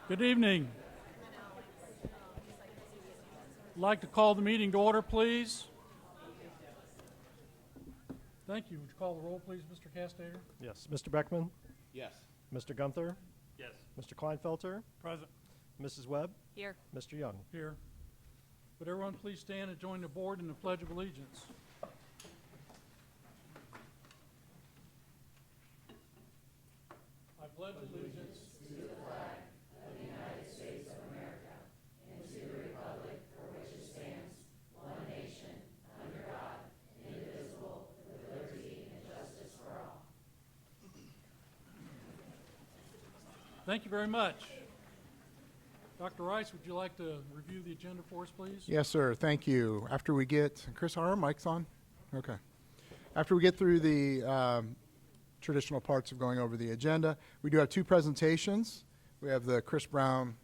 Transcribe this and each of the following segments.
Good evening. I'd like to call the meeting to order, please. Thank you. Would you call the roll, please, Mr. Castater? Yes. Mr. Beckman? Yes. Mr. Gunther? Yes. Mr. Kleinfelter? Present. Mrs. Webb? Here. Mr. Young? Here. Would everyone please stand and join the board in the Pledge of Allegiance? I pledge allegiance Thank you very much. Dr. Rice, would you like to review the agenda for us, please? Yes, sir. Thank you. After we get, Chris, are our mics on? Okay. After we get through the traditional parts of going over the agenda, we do have two presentations. We have the Chris Brown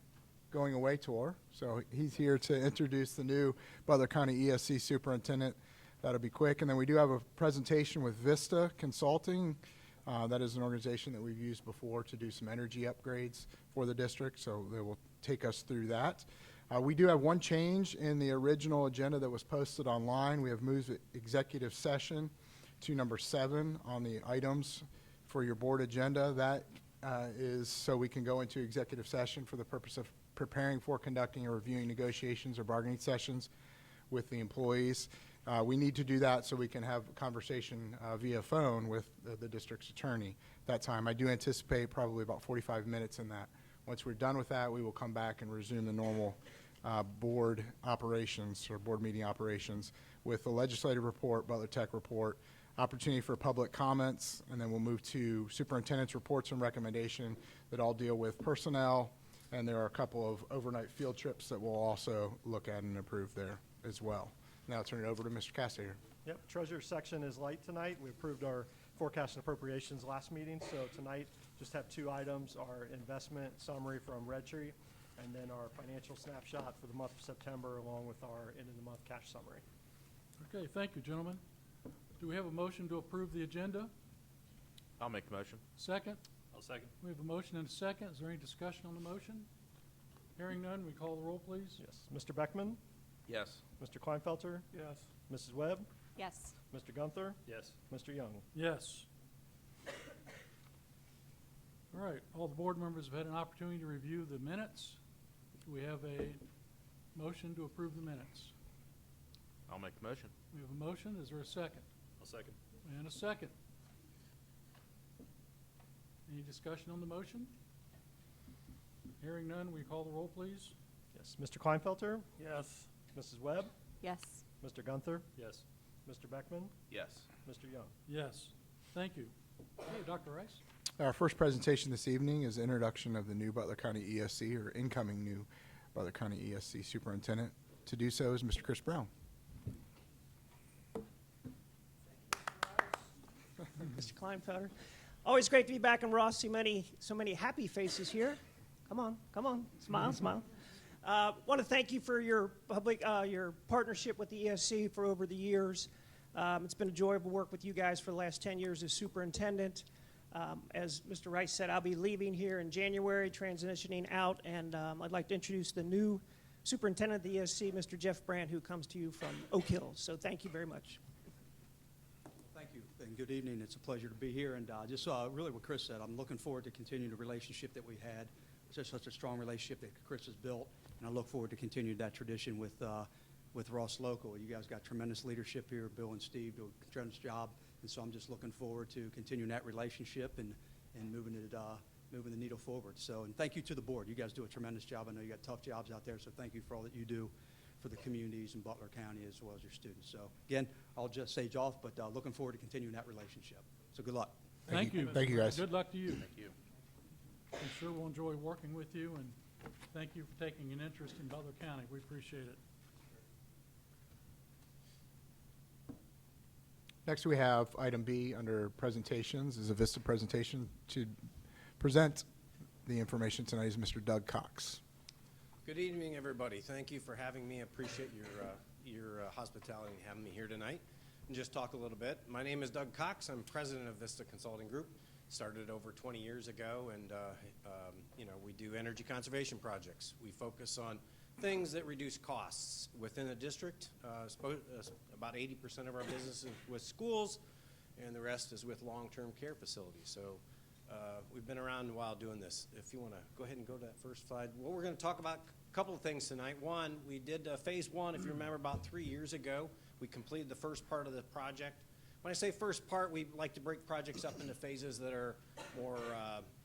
going away tour. So he's here to introduce the new Butler County ESC superintendent. That'll be quick. And then we do have a presentation with Vista Consulting. That is an organization that we've used before to do some energy upgrades for the district, so they will take us through that. We do have one change in the original agenda that was posted online. We have moved executive session to number 7 on the items for your board agenda. That is so we can go into executive session for the purpose of preparing for conducting or reviewing negotiations or bargaining sessions with the employees. We need to do that so we can have a conversation via phone with the district's attorney that time. I do anticipate probably about 45 minutes in that. Once we're done with that, we will come back and resume the normal board operations or board meeting operations with the legislative report, Butler Tech report, opportunity for public comments, and then we'll move to superintendent's reports and recommendation that all deal with personnel, and there are a couple of overnight field trips that we'll also look at and approve there as well. Now I'll turn it over to Mr. Castater. Yep. Treasurer's section is light tonight. We approved our forecast and appropriations last meeting, so tonight just have 2 items, our investment summary from Red Tree, and then our financial snapshot for the month of September, along with our end-of-the-month cash summary. Okay, thank you, gentlemen. Do we have a motion to approve the agenda? I'll make the motion. Second? I'll second. We have a motion and a second. Is there any discussion on the motion? Hearing none, we call the roll, please. Yes. Mr. Beckman? Yes. Mr. Kleinfelter? Yes. Mrs. Webb? Yes. Mr. Gunther? Yes. Mr. Young? Yes. All right, all the board members have had an opportunity to review the minutes. Do we have a motion to approve the minutes? I'll make the motion. We have a motion. Is there a second? I'll second. And a second. Any discussion on the motion? Hearing none, we call the roll, please. Yes. Mr. Kleinfelter? Yes. Mrs. Webb? Yes. Mr. Gunther? Yes. Mr. Beckman? Yes. Mr. Young? Yes. Thank you. Hey, Dr. Rice. Our first presentation this evening is introduction of the new Butler County ESC, or incoming new Butler County ESC superintendent. To do so is Mr. Chris Brown. Mr. Kleinfelter. Always great to be back in Ross. So many happy faces here. Come on, smile, smile. Want to thank you for your your partnership with the ESC for over the years. It's been enjoyable work with you guys for the last 10 years as superintendent. As Mr. Rice said, I'll be leaving here in January, transitioning out, and I'd like to introduce the new superintendent of the ESC, Mr. Jeff Brandt, who comes to you from Oak Hill. So thank you very much. Thank you, and good evening. It's a pleasure to be here, and just really what Chris said, I'm looking forward to continuing the relationship that we had. It's just such a strong relationship that Chris has built, and I look forward to continuing that tradition with Ross Local. You guys got tremendous leadership here. Bill and Steve do a tremendous job, and so I'm just looking forward to continuing that relationship and moving the needle forward. So, and thank you to the board. You guys do a tremendous job. I know you got tough jobs out there, so thank you for all that you do for the communities in Butler County as well as your students. So again, I'll just sage off, but looking forward to continuing that relationship. So good luck. Thank you. Thank you, guys. Good luck to you. Thank you. I'm sure we'll enjoy working with you, and thank you for taking an interest in Butler County. We appreciate it. Next, we have item B under presentations is a Vista presentation. To present the information tonight is Mr. Doug Cox. Good evening, everybody. Thank you for having me. I appreciate your hospitality and having me here tonight. And just talk a little bit. My name is Doug Cox. I'm president of Vista Consulting Group. Started over 20 years ago, and you know, we do energy conservation projects. We focus on things that reduce costs within the district. About 80% of our business is with schools, and the rest is with long-term care facilities. So we've been around a while doing this. If you want to go ahead and go to that first slide. What we're going to talk about, a couple of things tonight. One, we did phase one, if you remember, about 3 years ago. We completed the first part of the project. When I say first part, we like to break projects up into phases that are more,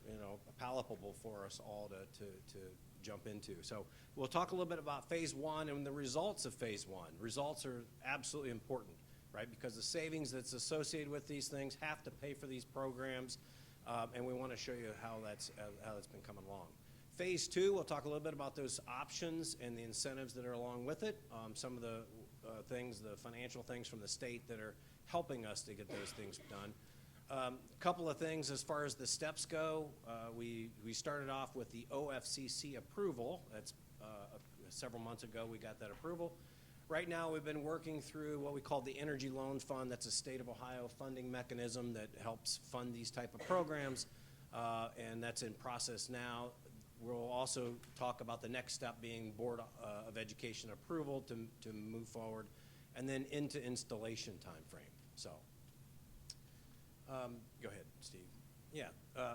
you know, palatable for us all to jump into. So we'll talk a little bit about phase one and the results of phase one. Results are absolutely important, right? Because the savings that's associated with these things have to pay for these programs, and we want to show you how that's been coming along. Phase two, we'll talk a little bit about those options and the incentives that are along with it. Some of the things, the financial things from the state that are helping us to get those things done. A couple of things as far as the steps go. We started off with the OFCC approval. That's several months ago we got that approval. Right now we've been working through what we call the Energy Loan Fund. That's a state of Ohio funding mechanism that helps fund these type of programs, and that's in process now. We'll also talk about the next step being Board of Education approval to move forward, and then into installation time frame. So go ahead, Steve. Yeah,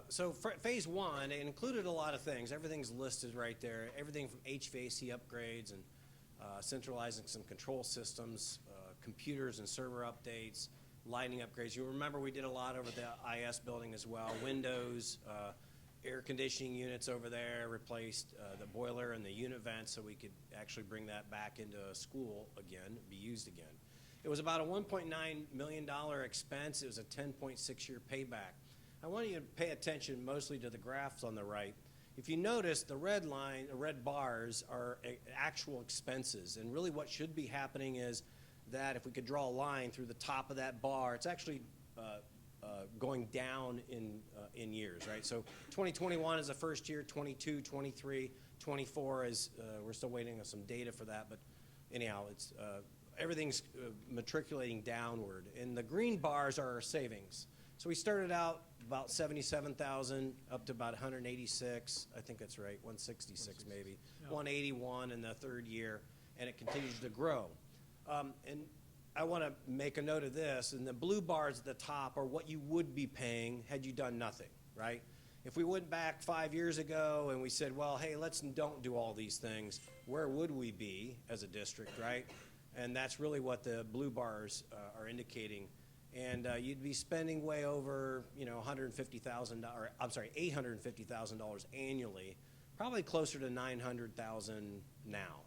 so phase one, it included a lot of things. Everything's listed right there. Everything from HVAC upgrades and centralizing some control systems, computers and server updates, lighting upgrades. You remember we did a lot over the IS building as well. Windows, air conditioning units over there, replaced the boiler and the unit vents so we could actually bring that back into a school again, be used again. It was about a $1.9 million expense. It was a 10.6-year payback. I want you to pay attention mostly to the graphs on the right. If you notice, the red line, the red bars are actual expenses, and really what should be happening is that if we could draw a line through the top of that bar, it's actually going down in years, right? So 2021 is the first year, 22, 23, 24 is, we're still waiting on some data for that, but anyhow, it's everything's matriculating downward. And the green bars are our savings. So we started out about 77,000 up to about 186, I think that's right, 166 maybe, Yeah. 181 in the third year, and it continues to grow. And I want to make a note of this, and the blue bars at the top are what you would be paying had you done nothing, right? If we went back 5 years ago and we said, well, hey, don't do all these things, where would we be as a district, right? And that's really what the blue bars are indicating. And you'd be spending way over, you know, $850,000 annually, probably closer to $900,000 now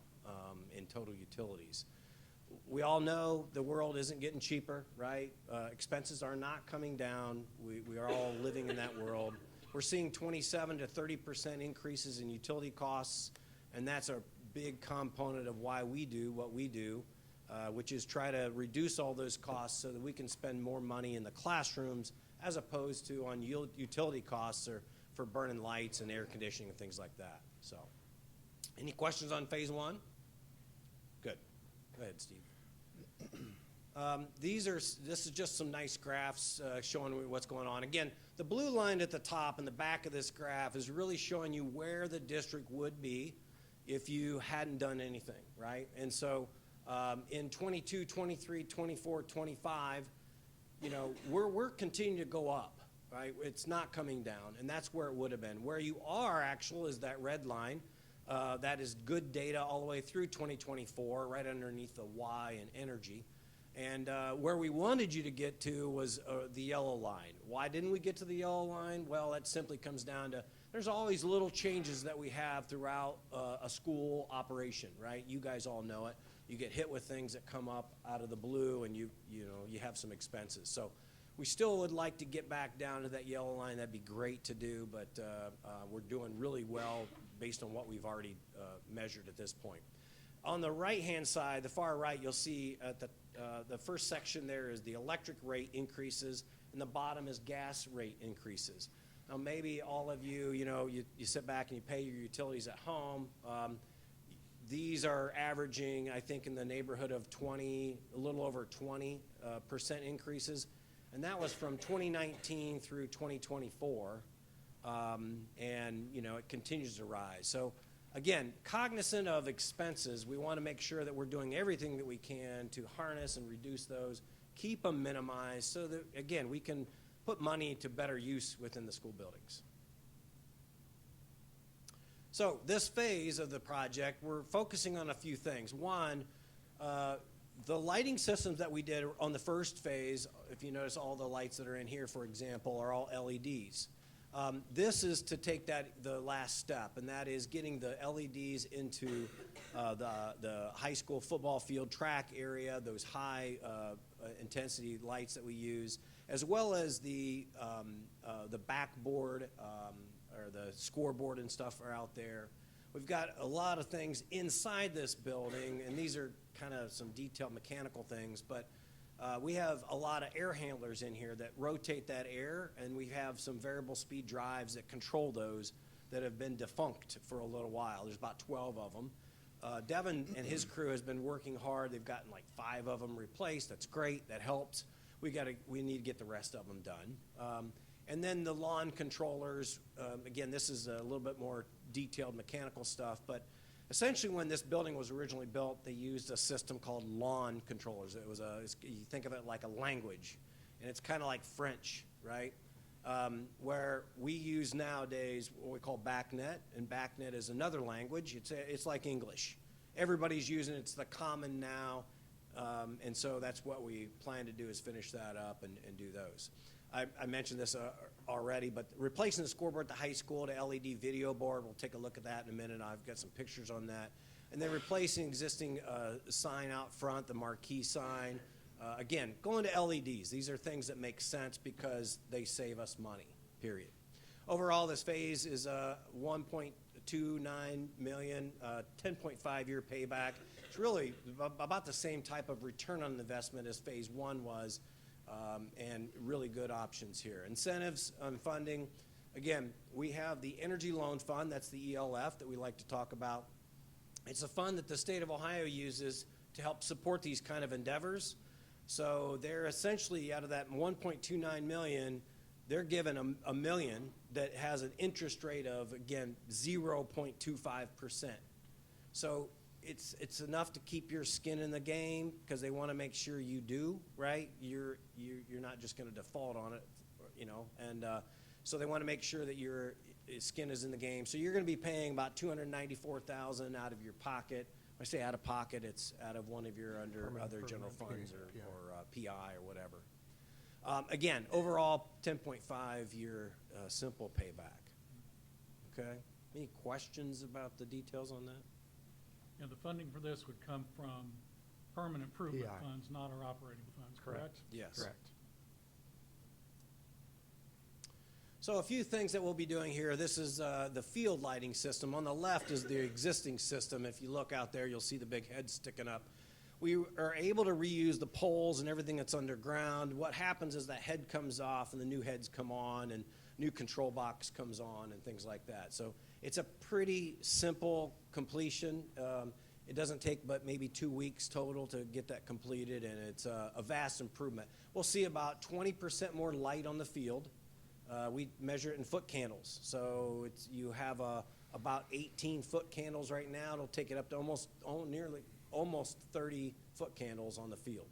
in total utilities. We all know the world isn't getting cheaper, right? Expenses are not coming down. We are all living in that world. We're seeing 27 to 30% increases in utility costs, and that's a big component of why we do what we do, which is try to reduce all those costs so that we can spend more money in the classrooms as opposed to on utility costs or for burning lights and air conditioning and things like that. So, any questions on phase one? Good. Go ahead, Steve. This is just some nice graphs showing what's going on. Again, the blue line at the top and the back of this graph is really showing you where the district would be if you hadn't done anything, right? And so in 22, 23, 24, 25, you know, we're continuing to go up, right? It's not coming down, and that's where it would have been. Where you are actual is that red line. That is good data all the way through 2024, right underneath the Y in energy. And where we wanted you to get to was the yellow line. Why didn't we get to the yellow line? Well, that simply comes down to there's always little changes that we have throughout a school operation, right? You guys all know it. You get hit with things that come up out of the blue, and you have some expenses. So we still would like to get back down to that yellow line. That'd be great to do, but we're doing really well based on what we've already measured at this point. On the right-hand side, the far right, you'll see at the first section there is the electric rate increases, and the bottom is gas rate increases. Now, maybe all of you, you sit back and you pay your utilities at home. These are averaging, I think, in the neighborhood of 20, a little over 20% increases. and that was from 2019 through 2024. And, you know, it continues to rise. So, again, cognizant of expenses, we want to make sure that we're doing everything that we can to harness and reduce those, keep them minimized, so that, again, we can put money to better use within the school buildings. So this phase of the project, we're focusing on a few things. One, the lighting systems that we did on the first phase, if you notice all the lights that are in here, for example, are all LEDs. This is to take the last step, and that is getting the LEDs into the high school football field track area, those high intensity lights that we use, as well as the backboard or the scoreboard and stuff are out there. We've got a lot of things inside this building, and these are kind of some detailed mechanical things, but we have a lot of air handlers in here that rotate that air, and we have some variable speed drives that control those that have been defunct for a little while. There's about 12 of them. Devin and his crew has been working hard. They've gotten like 5 of them replaced. That's great. That helps. We need to get the rest of them done. And then the lawn controllers, again, this is a little bit more detailed mechanical stuff, but essentially when this building was originally built, they used a system called lawn controllers. You think of it like a language, and it's kind of like French, right? Where we use nowadays what we call BACnet, and BACnet is another language. It's like English. Everybody's using it. It's the common now, and so that's what we plan to do is finish that up and do those. I mentioned this already, but replacing the scoreboard at the high school to LED video board, we'll take a look at that in a minute. I've got some pictures on that. And then replacing existing sign out front, the marquee sign. Again, going to LEDs. These are things that make sense because they save us money, period. Overall, this phase is $1.29 million, 10.5-year payback. It's really about the same type of return on investment as phase 1 was. And really good options here. Incentives on funding. Again, we have the Energy Loan Fund. That's the ELF that we like to talk about. It's a fund that the state of Ohio uses to help support these kind of endeavors. So they're essentially, out of that $1.29 million, they're given a million that has an interest rate of, again, 0.25%. So it's enough to keep your skin in the game because they want to make sure you do, right? You're not just going to default on it, you know, and so they want to make sure that your skin is in the game. So you're going to be paying about $294,000 out of your pocket. When I say out of pocket, it's out of one of your other general funds or PI or whatever. Again, overall, 10.5-year simple payback. Okay. Any questions about the details on that? And the funding for this would come from permanent improvement PI. funds, not our operating funds, correct? Yes. Correct. So a few things that we'll be doing here. This is the field lighting system. On the left is the existing system. If you look out there, you'll see the big head sticking up. We are able to reuse the poles and everything that's underground. What happens is that head comes off and the new heads come on and new control box comes on and things like that. So it's a pretty simple completion. It doesn't take but maybe 2 weeks total to get that completed, and it's a vast improvement. We'll see about 20% more light on the field. We measure it in foot candles. So you have about 18 foot candles right now. It'll take it up to almost 30 foot candles on the field,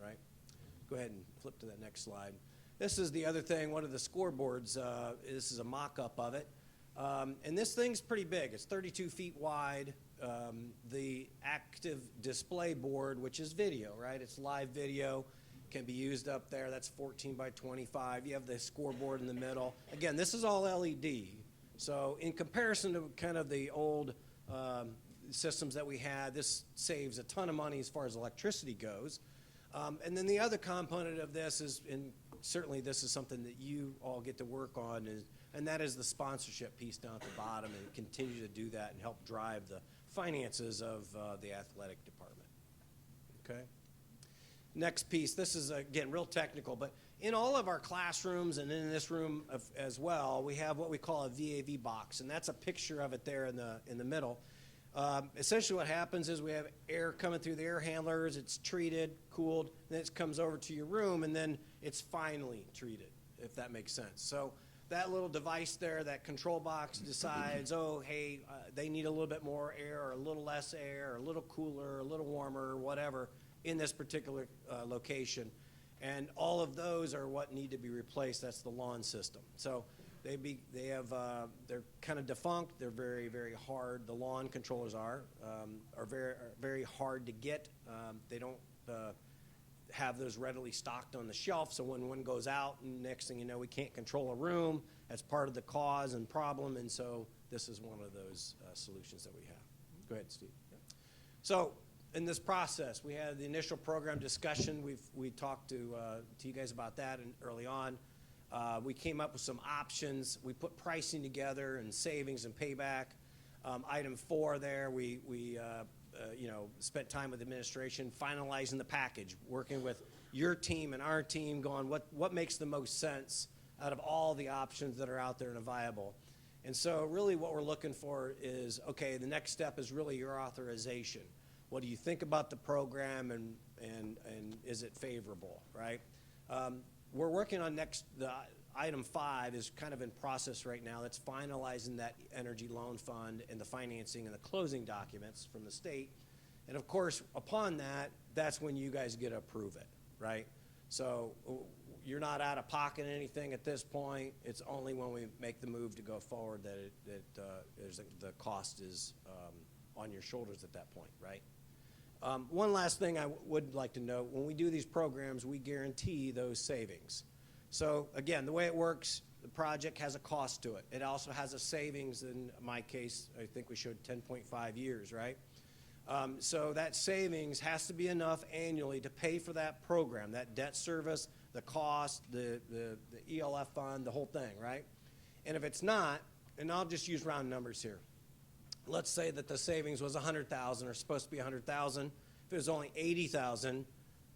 right? Go ahead and flip to that next slide. This is the other thing, one of the scoreboards. This is a mock-up of it. And this thing's pretty big. It's 32 feet wide. The active display board, which is video, right? It's live video, can be used up there. That's 14 by 25. You have the scoreboard in the middle. Again, this is all LED. So in comparison to kind of the old systems that we had, this saves a ton of money as far as electricity goes. And then the other component of this is, and certainly this is something that you all get to work on, and that is the sponsorship piece down at the bottom, and continue to do that and help drive the finances of the athletic department. Okay? Next piece, this is, again, real technical, but in all of our classrooms and in this room as well, we have what we call a VAV box, and that's a picture of it there in the middle. Essentially what happens is we have air coming through the air handlers, it's treated, cooled, then it comes over to your room, and then it's finally treated, if that makes sense. So that little device there, that control box decides, oh, hey, they need a little bit more air or a little less air, or a little cooler, or a little warmer, or whatever in this particular location. And all of those are what need to be replaced. That's the lawn system. So they're kind of defunct. They're very, very hard. The lawn controllers are very, very hard to get. They don't have those readily stocked on the shelf, so when one goes out, and next thing you know, we can't control a room. That's part of the cause and problem, and so this is one of those solutions that we have. Go ahead, Steve. So in this process, we had the initial program discussion. We talked to you guys about that early on. We came up with some options. We put pricing together and savings and payback. Item 4 there, we spent time with administration finalizing the package, working with your team and our team, going what makes the most sense out of all the options that are out there and viable. And so really what we're looking for is, okay, the next step is really your authorization. What do you think about the program, and is it favorable, right? We're working on the item 5 is kind of in process right now. That's finalizing that energy loan fund and the financing and the closing documents from the state. And of course, upon that, that's when you guys get to approve it, right? So you're not out of pocket anything at this point. It's only when we make the move to go forward that the cost is on your shoulders at that point, right? One last thing I would like to note, when we do these programs, we guarantee those savings. So again, the way it works, the project has a cost to it. It also has a savings. In my case, I think we showed 10.5 years, right? So that savings has to be enough annually to pay for that program, that debt service, the cost, the ELF fund, the whole thing, right? And if it's not, and I'll just use round numbers here. Let's say that the savings was $100,000 or supposed to be $100,000. If it was only $80,000,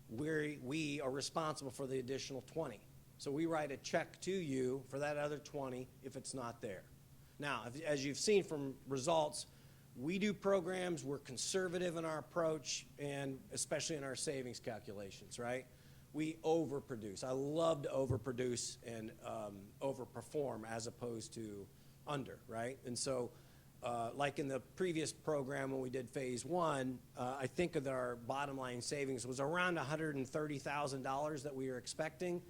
we are responsible for the additional $20,000. So we write a check to you for that other $20,000 if it's not there. Now, as you've seen from results, we do programs, we're conservative in our approach, and especially in our savings calculations, right? We overproduce. I love to overproduce and overperform as opposed to under, right? And so like in the previous program when we did phase 1, I think of our bottom line savings was around $130,000 that we were expecting.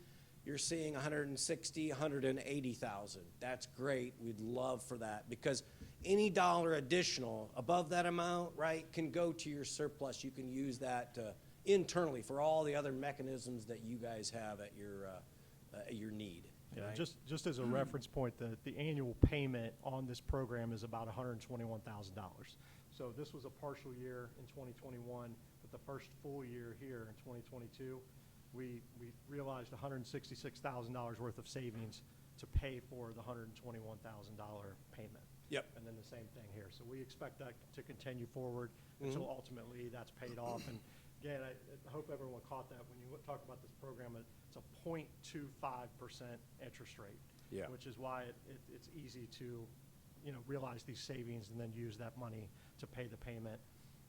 You're seeing $160,000, $180,000. That's great. We'd love for that, because any dollar additional above that amount, right, can go to your surplus. You can use that internally for all the other mechanisms that you guys have at your need. Yeah, right? just as a reference point, the annual payment on this program is about $121,000. So this was a partial year in 2021, but the first full year here in 2022, we realized $166,000 worth of savings to pay for the $121,000 payment. Yep. And then the same thing here. So we expect that to continue forward until ultimately that's paid off. And again, I hope everyone caught that when you talk about this program. It's a 0.25% interest rate, Yeah. which is why it's easy to, realize these savings and then use that money to pay the payment.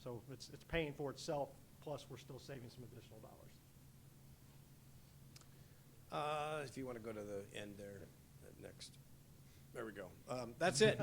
So it's paying for itself, plus we're still saving some additional dollars. If you want to go to the end there, next. There we go. That's it.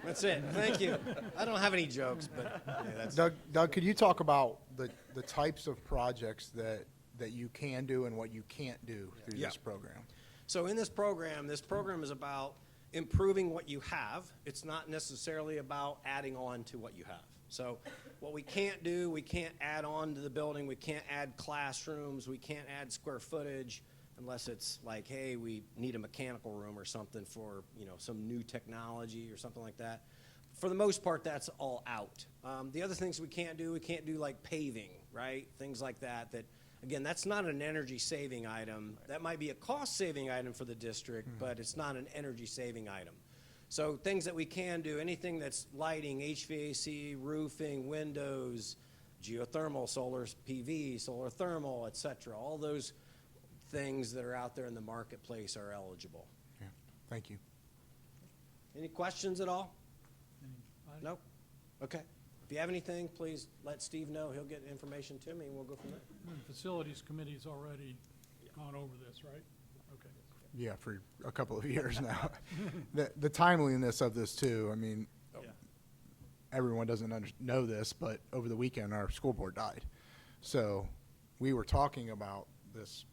That's it. Thank you. I don't have any jokes, but yeah, that's Doug, could you talk about the types of projects that you can do and what you can't do through Yeah. this program? So in this program is about improving what you have. It's not necessarily about adding on to what you have. So what we can't do, we can't add on to the building. We can't add classrooms. We can't add square footage unless it's like, hey, we need a mechanical room or something for, some new technology or something like that. For the most part, that's all out. The other things we can't do like paving, right? Things like that, again, that's not an energy saving item. That might be a cost saving item for the district, but it's not an energy saving item. So things that we can do, anything that's lighting, HVAC, roofing, windows, geothermal, solar PV, solar thermal, et cetera, all those things that are out there in the marketplace are eligible. Yeah. Thank you. Any questions at all? Anybody? No? Okay. If you have anything, please let Steve know. He'll get information to me, and we'll go from there. The Facilities Committee's already gone over this, right? Okay. Yeah, for a couple of years now. The timeliness of this too, I mean, Yeah. everyone doesn't know this, but over the weekend, our school board died. So we were talking about this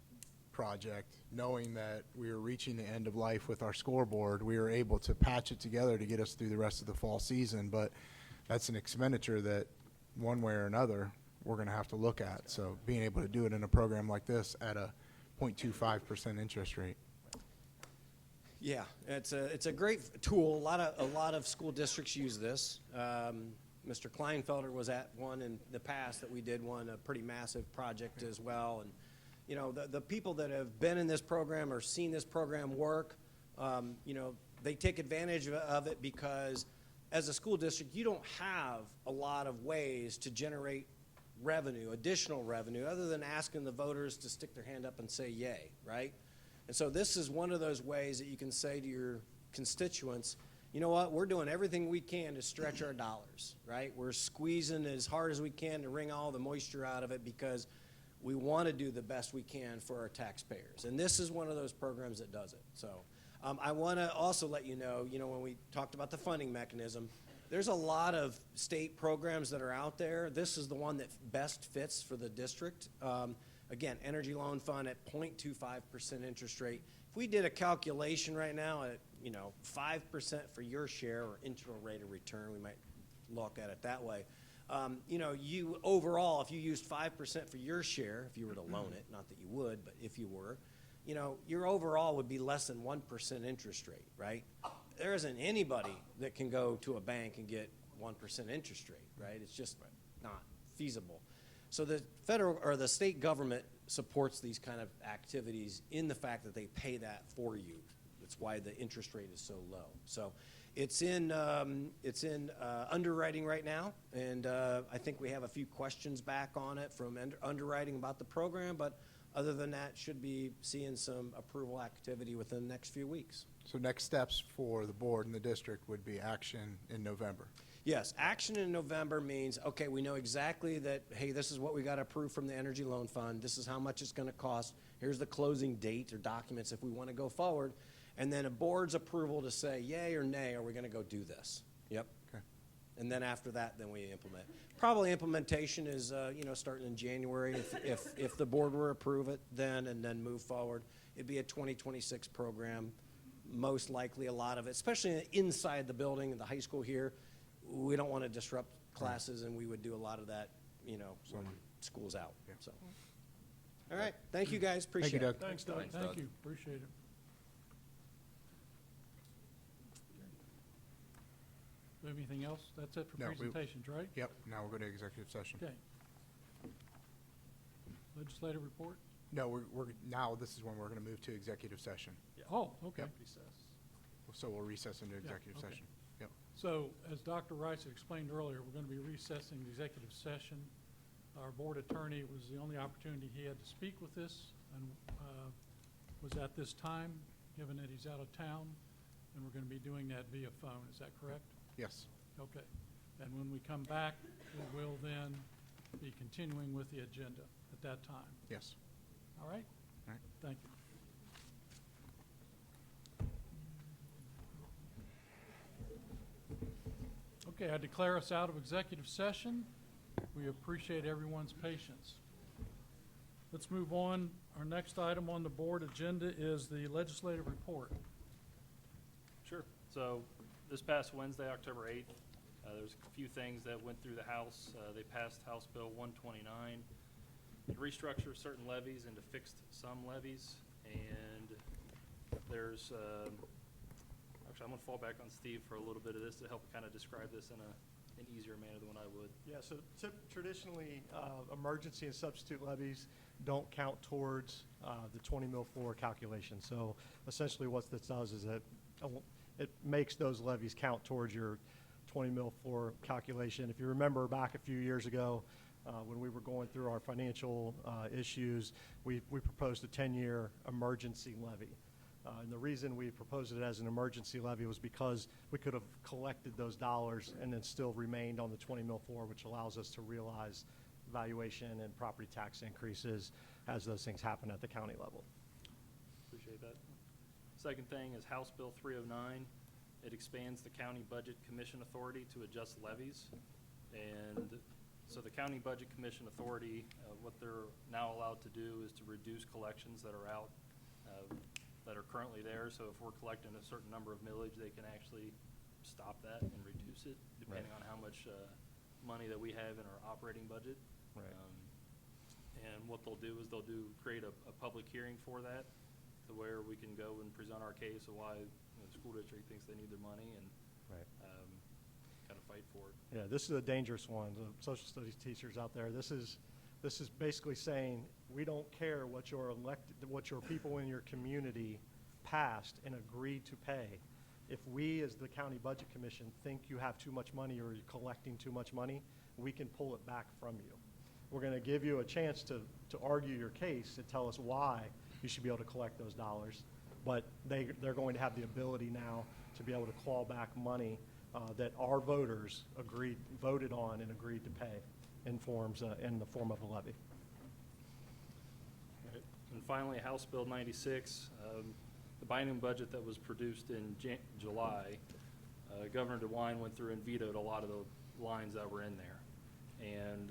project, knowing that we were reaching the end of life with our scoreboard. We were able to patch it together to get us through the rest of the fall season, but that's an expenditure that one way or another, we're going to have to look at. So being able to do it in a program like this at a 0.25% interest rate. Yeah, it's a great tool. A lot of school districts use this. Mr. Kleinfelder was at one in the past that we did one, a pretty massive project as well. And you know, the people that have been in this program or seen this program work, you know, they take advantage of it because as a school district, you don't have a lot of ways to generate revenue, additional revenue, other than asking the voters to stick their hand up and say yay, right? And so this is one of those ways that you can say to your constituents, you know what, we're doing everything we can to stretch our dollars, right? We're squeezing as hard as we can to wring all the moisture out of it because we want to do the best we can for our taxpayers. And this is one of those programs that does it. So I want to also let you know, when we talked about the funding mechanism, there's a lot of state programs that are out there. This is the one that best fits for the district. Again, Energy Loan Fund at 0.25% interest rate. If we did a calculation right now at, 5% for your share or internal rate of return, we might look at it that way. You overall, if you used 5% for your share, if you were to loan it, not that you would, but if you were, your overall would be less than 1% interest rate, right? There isn't anybody that can go to a bank and get 1% interest rate, right? It's just not feasible. So the federal or the state government supports these kind of activities in the fact that they pay that for you. That's why the interest rate is so low. So it's in underwriting right now, and I think we have a few questions back on it from underwriting about the program, but other than that, should be seeing some approval activity within the next few weeks. So next steps for the board and the district would be action in November. Yes, action in November means, okay, we know exactly that, hey, this is what we got approved from the Energy Loan Fund. This is how much it's going to cost. Here's the closing date or documents if we want to go forward. And then a board's approval to say, yay or nay, are we going to go do this? Yep. Okay. And then after that, then we implement. Probably implementation is, starting in January. If the board were to approve it then and then move forward, it'd be a 2026 program. Most likely a lot of it, especially inside the building, the high school here, we don't want to disrupt classes, and we would do a lot of that, when school's out. Yeah. So, all right. Thank you, guys. Appreciate Doug. it. Thanks, Doug. Thanks, Thank Doug. you. Appreciate it. Do we have anything else? That's it for No, presentations, right? Yep, now we'll go to executive session. Okay. Legislative report? No, now this is when we're going to move to executive session. Oh, okay. So we'll recess into executive okay. session. Yep. So, as Dr. Rice had explained earlier, we're going to be recessing the executive session. Our board attorney was the only opportunity he had to speak with this, and was at this time, given that he's out of town, and we're going to be doing that via phone. Is that correct? Yes. Okay. And when we come back, we will then be continuing with the agenda at that time. Yes. All right? All right. Thank you. Okay, I declare us out of executive session. We appreciate everyone's patience. Let's move on. Our next item on the board agenda is the legislative report. Sure. So this past Wednesday, October 8th, there's a few things that went through the House. They passed House Bill 129 to restructure certain levies into fixed sum levies. And there's, actually, I'm going to fall back on Steve for a little bit of this to help kind of describe this in an easier manner than what I would. Yeah, so traditionally, emergency and substitute levies don't count towards the 20 mil floor calculation. So essentially what this does is that it makes those levies count towards your 20 mil floor calculation. If you remember back a few years ago, when we were going through our financial issues, we proposed a 10-year emergency levy. And the reason we proposed it as an emergency levy was because we could have collected those dollars and then still remained on the 20 mil floor, which allows us to realize valuation and property tax increases as those things happen at the county level. Appreciate that. Second thing is House Bill 309. It expands the county budget commission authority to adjust levies. And so the county budget commission authority, what they're now allowed to do is to reduce collections that are out, that are currently there. So if we're collecting a certain number of millage, they can actually stop that and reduce it depending on how much money that we have in our operating budget. Right. And what they'll do is create a public hearing for that, to where we can go and present our case of why the school district thinks they need their money and Right. kind of fight for it. Yeah, this is a dangerous one. The social studies teachers out there, this is basically saying, we don't care what your people in your community passed and agreed to pay. If we, as the county budget commission, think you have too much money or you're collecting too much money, we can pull it back from you. We're going to give you a chance to argue your case and tell us why you should be able to collect those dollars. But they're going to have the ability now to be able to claw back money that our voters voted on and agreed to pay in the form of a levy. Right. And finally, House Bill 96, the binding budget that was produced in July, Governor DeWine went through and vetoed a lot of the lines that were in there. And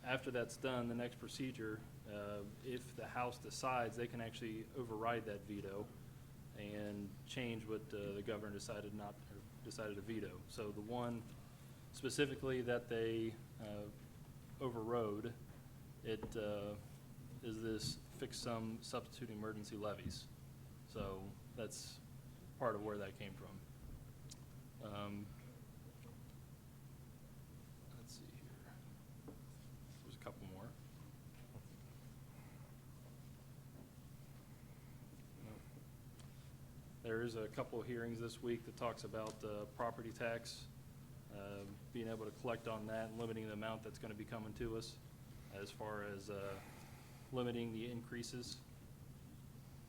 after that's done, the next procedure, if the House decides, they can actually override that veto and change what the governor decided to veto. So the one specifically that they overrode, it is this fixed sum substitute emergency levies. So that's part of where that came from. Let's see here. There's a couple more. There is a couple of hearings this week that talks about property tax, being able to collect on that and limiting the amount that's going to be coming to us, as far as limiting the increases.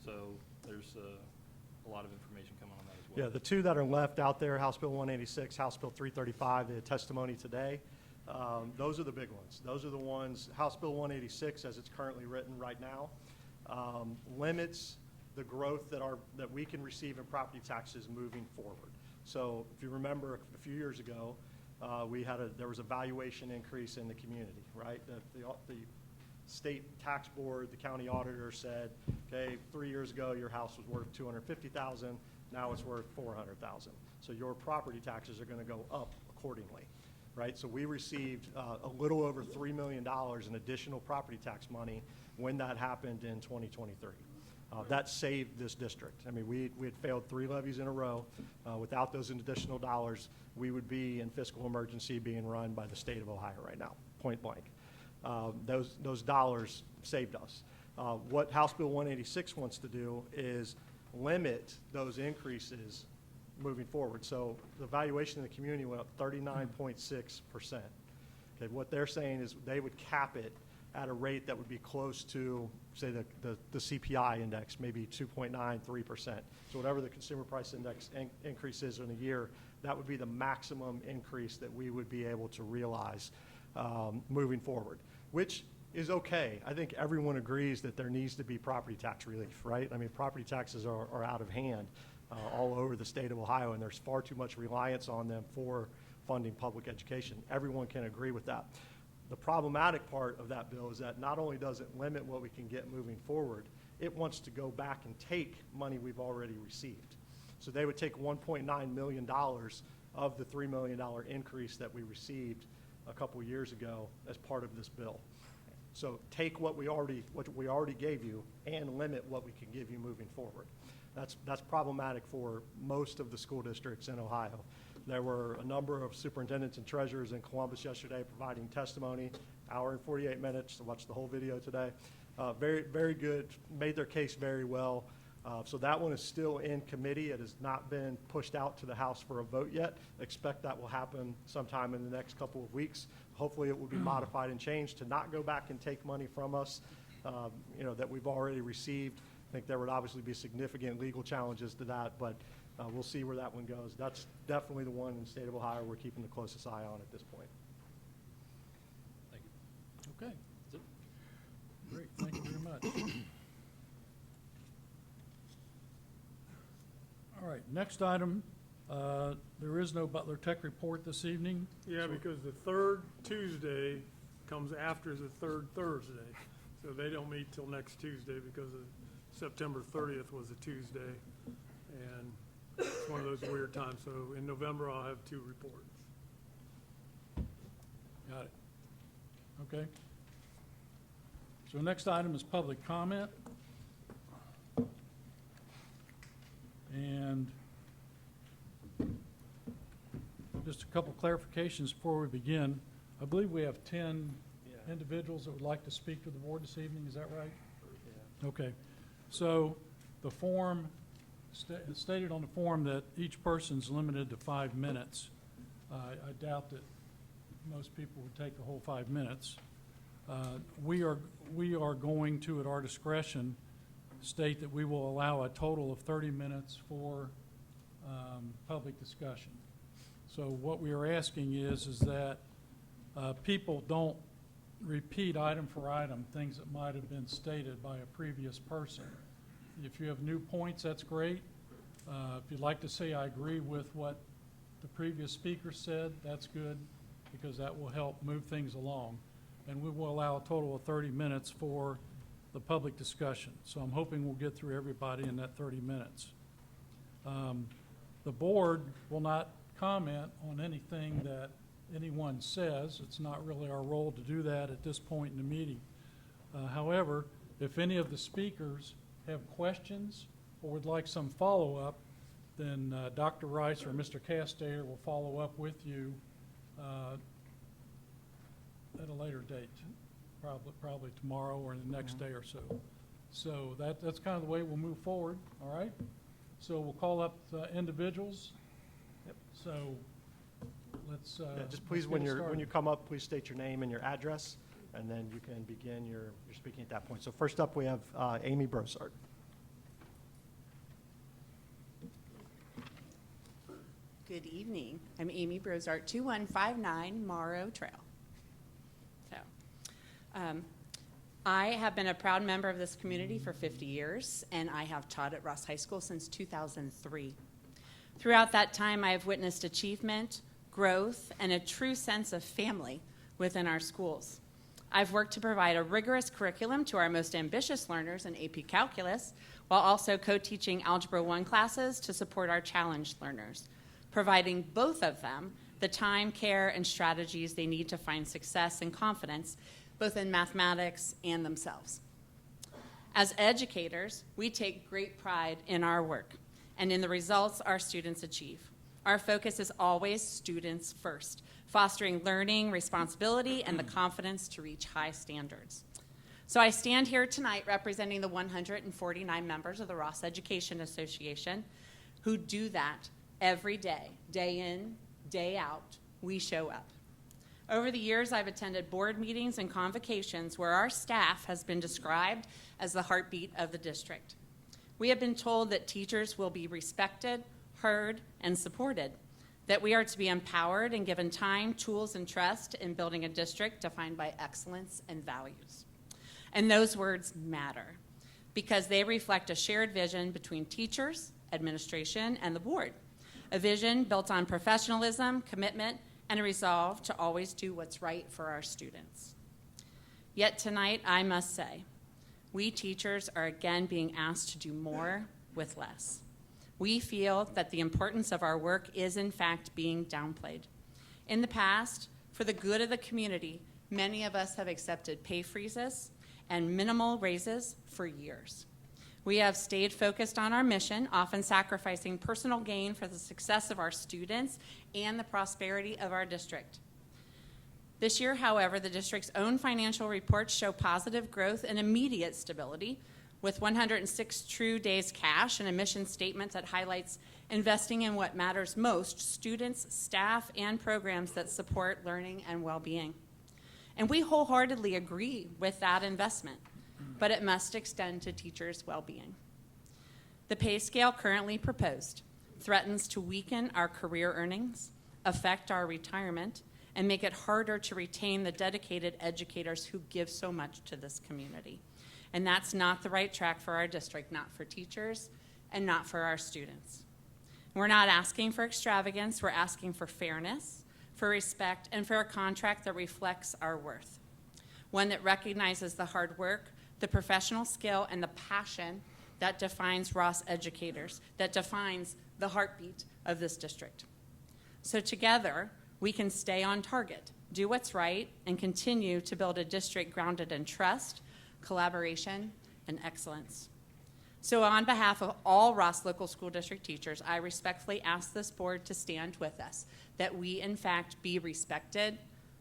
So there's a lot of information coming on that as well. Yeah, the two that are left out there, House Bill 186, House Bill 335, the testimony today, those are the big ones. Those are the ones, House Bill 186, as it's currently written right now, limits the growth that we can receive in property taxes moving forward. So if you remember a few years ago, there was a valuation increase in the community, right? The state tax board, the county auditor said, okay, 3 years ago your house was worth $250,000, now it's worth $400,000. So your property taxes are going to go up accordingly, right? So we received a little over $3 million in additional property tax money when that happened in 2023. That saved this district. I mean, we had failed 3 levies in a row. Without those additional dollars, we would be in fiscal emergency being run by the state of Ohio right now, point blank. Those dollars saved us. What House Bill 186 wants to do is limit those increases moving forward. So the valuation in the community went up 39.6%. Okay, what they're saying is they would cap it at a rate that would be close to, say, the CPI index, maybe 2.93%. So whatever the consumer price index increase is in a year, that would be the maximum increase that we would be able to realize moving forward, which is okay. I think everyone agrees that there needs to be property tax relief, right? I mean, property taxes are out of hand all over the state of Ohio, and there's far too much reliance on them for funding public education. Everyone can agree with that. The problematic part of that bill is that not only does it limit what we can get moving forward, it wants to go back and take money we've already received. So they would take $1.9 million of the $3 million increase that we received a couple years ago as part of this bill. So take what we already gave you and limit what we can give you moving forward. That's problematic for most of the school districts in Ohio. There were a number of superintendents and treasurers in Columbus yesterday providing testimony, hour and 48 minutes to watch the whole video today. Very, very good, made their case very well. So that one is still in committee. It has not been pushed out to the House for a vote yet. Expect that will happen sometime in the next couple of weeks. Hopefully it will be modified and changed to not go back and take money from us, that we've already received. I think there would obviously be significant legal challenges to that, but we'll see where that one goes. That's definitely the one in the state of Ohio we're keeping the closest eye on at this point. Thank you. Okay, That's it. great, thank you very much. All right, next item, there is no Butler Tech report this evening. Yeah, because the third Tuesday comes after the third Thursday. So they don't meet till next Tuesday because of September 30th was a Tuesday. And it's one of those weird times. So in November, I'll have 2 reports. Got it. Okay. So next item is public comment. And just a couple clarifications before we begin. I believe we have 10 individuals that would like to speak to the board this evening. Is that right? Okay. So the form, stated on the form that each person's limited to 5 minutes. I doubt that most people would take the whole 5 minutes. We are going to, at our discretion, state that we will allow a total of 30 minutes for public discussion. So what we are asking is that people don't repeat item for item things that might have been stated by a previous person. If you have new points, that's great. If you'd like to say I agree with what the previous speaker said, that's good, because that will help move things along. And we will allow a total of 30 minutes for the public discussion. So I'm hoping we'll get through everybody in that 30 minutes. The board will not comment on anything that anyone says. It's not really our role to do that at this point in the meeting. However, if any of the speakers have questions or would like some follow-up, then Dr. Rice or Mr. Castayer will follow up with you at a later date, probably tomorrow or the next day or so. So that's kind of the way we'll move forward, all right? So we'll call up individuals. Yep. So let's Yeah, just let's please, get when it you started. come up, please state your name and your address, and then you can begin your speaking at that point. So first up, we have Amy Brosart. Good evening. I'm Amy Brosart, 2159 Morrow Trail. So, I have been a proud member of this community for 50 years, and I have taught at Ross High School since 2003. Throughout that time, I have witnessed achievement, growth, and a true sense of family within our schools. I've worked to provide a rigorous curriculum to our most ambitious learners in AP Calculus, while also co-teaching Algebra 1 classes to support our challenged learners, providing both of them the time, care, and strategies they need to find success and confidence, both in mathematics and themselves. As educators, we take great pride in our work and in the results our students achieve. Our focus is always students first, fostering learning, responsibility, and the confidence to reach high standards. So I stand here tonight representing the 149 members of the Ross Education Association who do that every day, day in, day out. We show up. Over the years, I've attended board meetings and convocations where our staff has been described as the heartbeat of the district. We have been told that teachers will be respected, heard, and supported, that we are to be empowered and given time, tools, and trust in building a district defined by excellence and values. And those words matter because they reflect a shared vision between teachers, administration, and the board. A vision built on professionalism, commitment, and a resolve to always do what's right for our students. Yet tonight, I must say, we teachers are again being asked to do more with less. We feel that the importance of our work is in fact being downplayed. In the past, for the good of the community, many of us have accepted pay freezes and minimal raises for years. We have stayed focused on our mission, often sacrificing personal gain for the success of our students and the prosperity of our district. This year, however, the district's own financial reports show positive growth and immediate stability, with 106 true days cash and a mission statement that highlights investing in what matters most, students, staff, and programs that support learning and well-being. And we wholeheartedly agree with that investment, but it must extend to teachers' well-being. The pay scale currently proposed threatens to weaken our career earnings, affect our retirement, and make it harder to retain the dedicated educators who give so much to this community. And that's not the right track for our district, not for teachers, and not for our students. We're not asking for extravagance, we're asking for fairness, for respect, and for a contract that reflects our worth. One that recognizes the hard work, the professional skill, and the passion that defines Ross educators, that defines the heartbeat of this district. So together, we can stay on target, do what's right, and continue to build a district grounded in trust, collaboration, and excellence. So on behalf of all Ross Local School District teachers, I respectfully ask this board to stand with us, that we in fact be respected,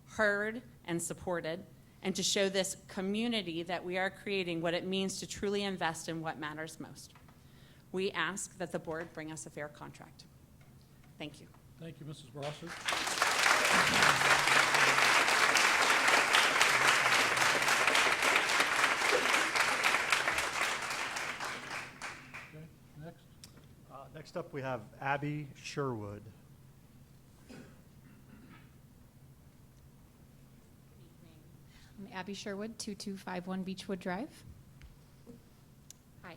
heard, and supported, and to show this community that we are creating what it means to truly invest in what matters most. We ask that the board bring us a fair contract. Thank you. Thank you, Mrs. Brosser. Okay, next. Next up, we have Abby Sherwood. I'm Abby Sherwood, 2251 Beechwood Drive. Hi.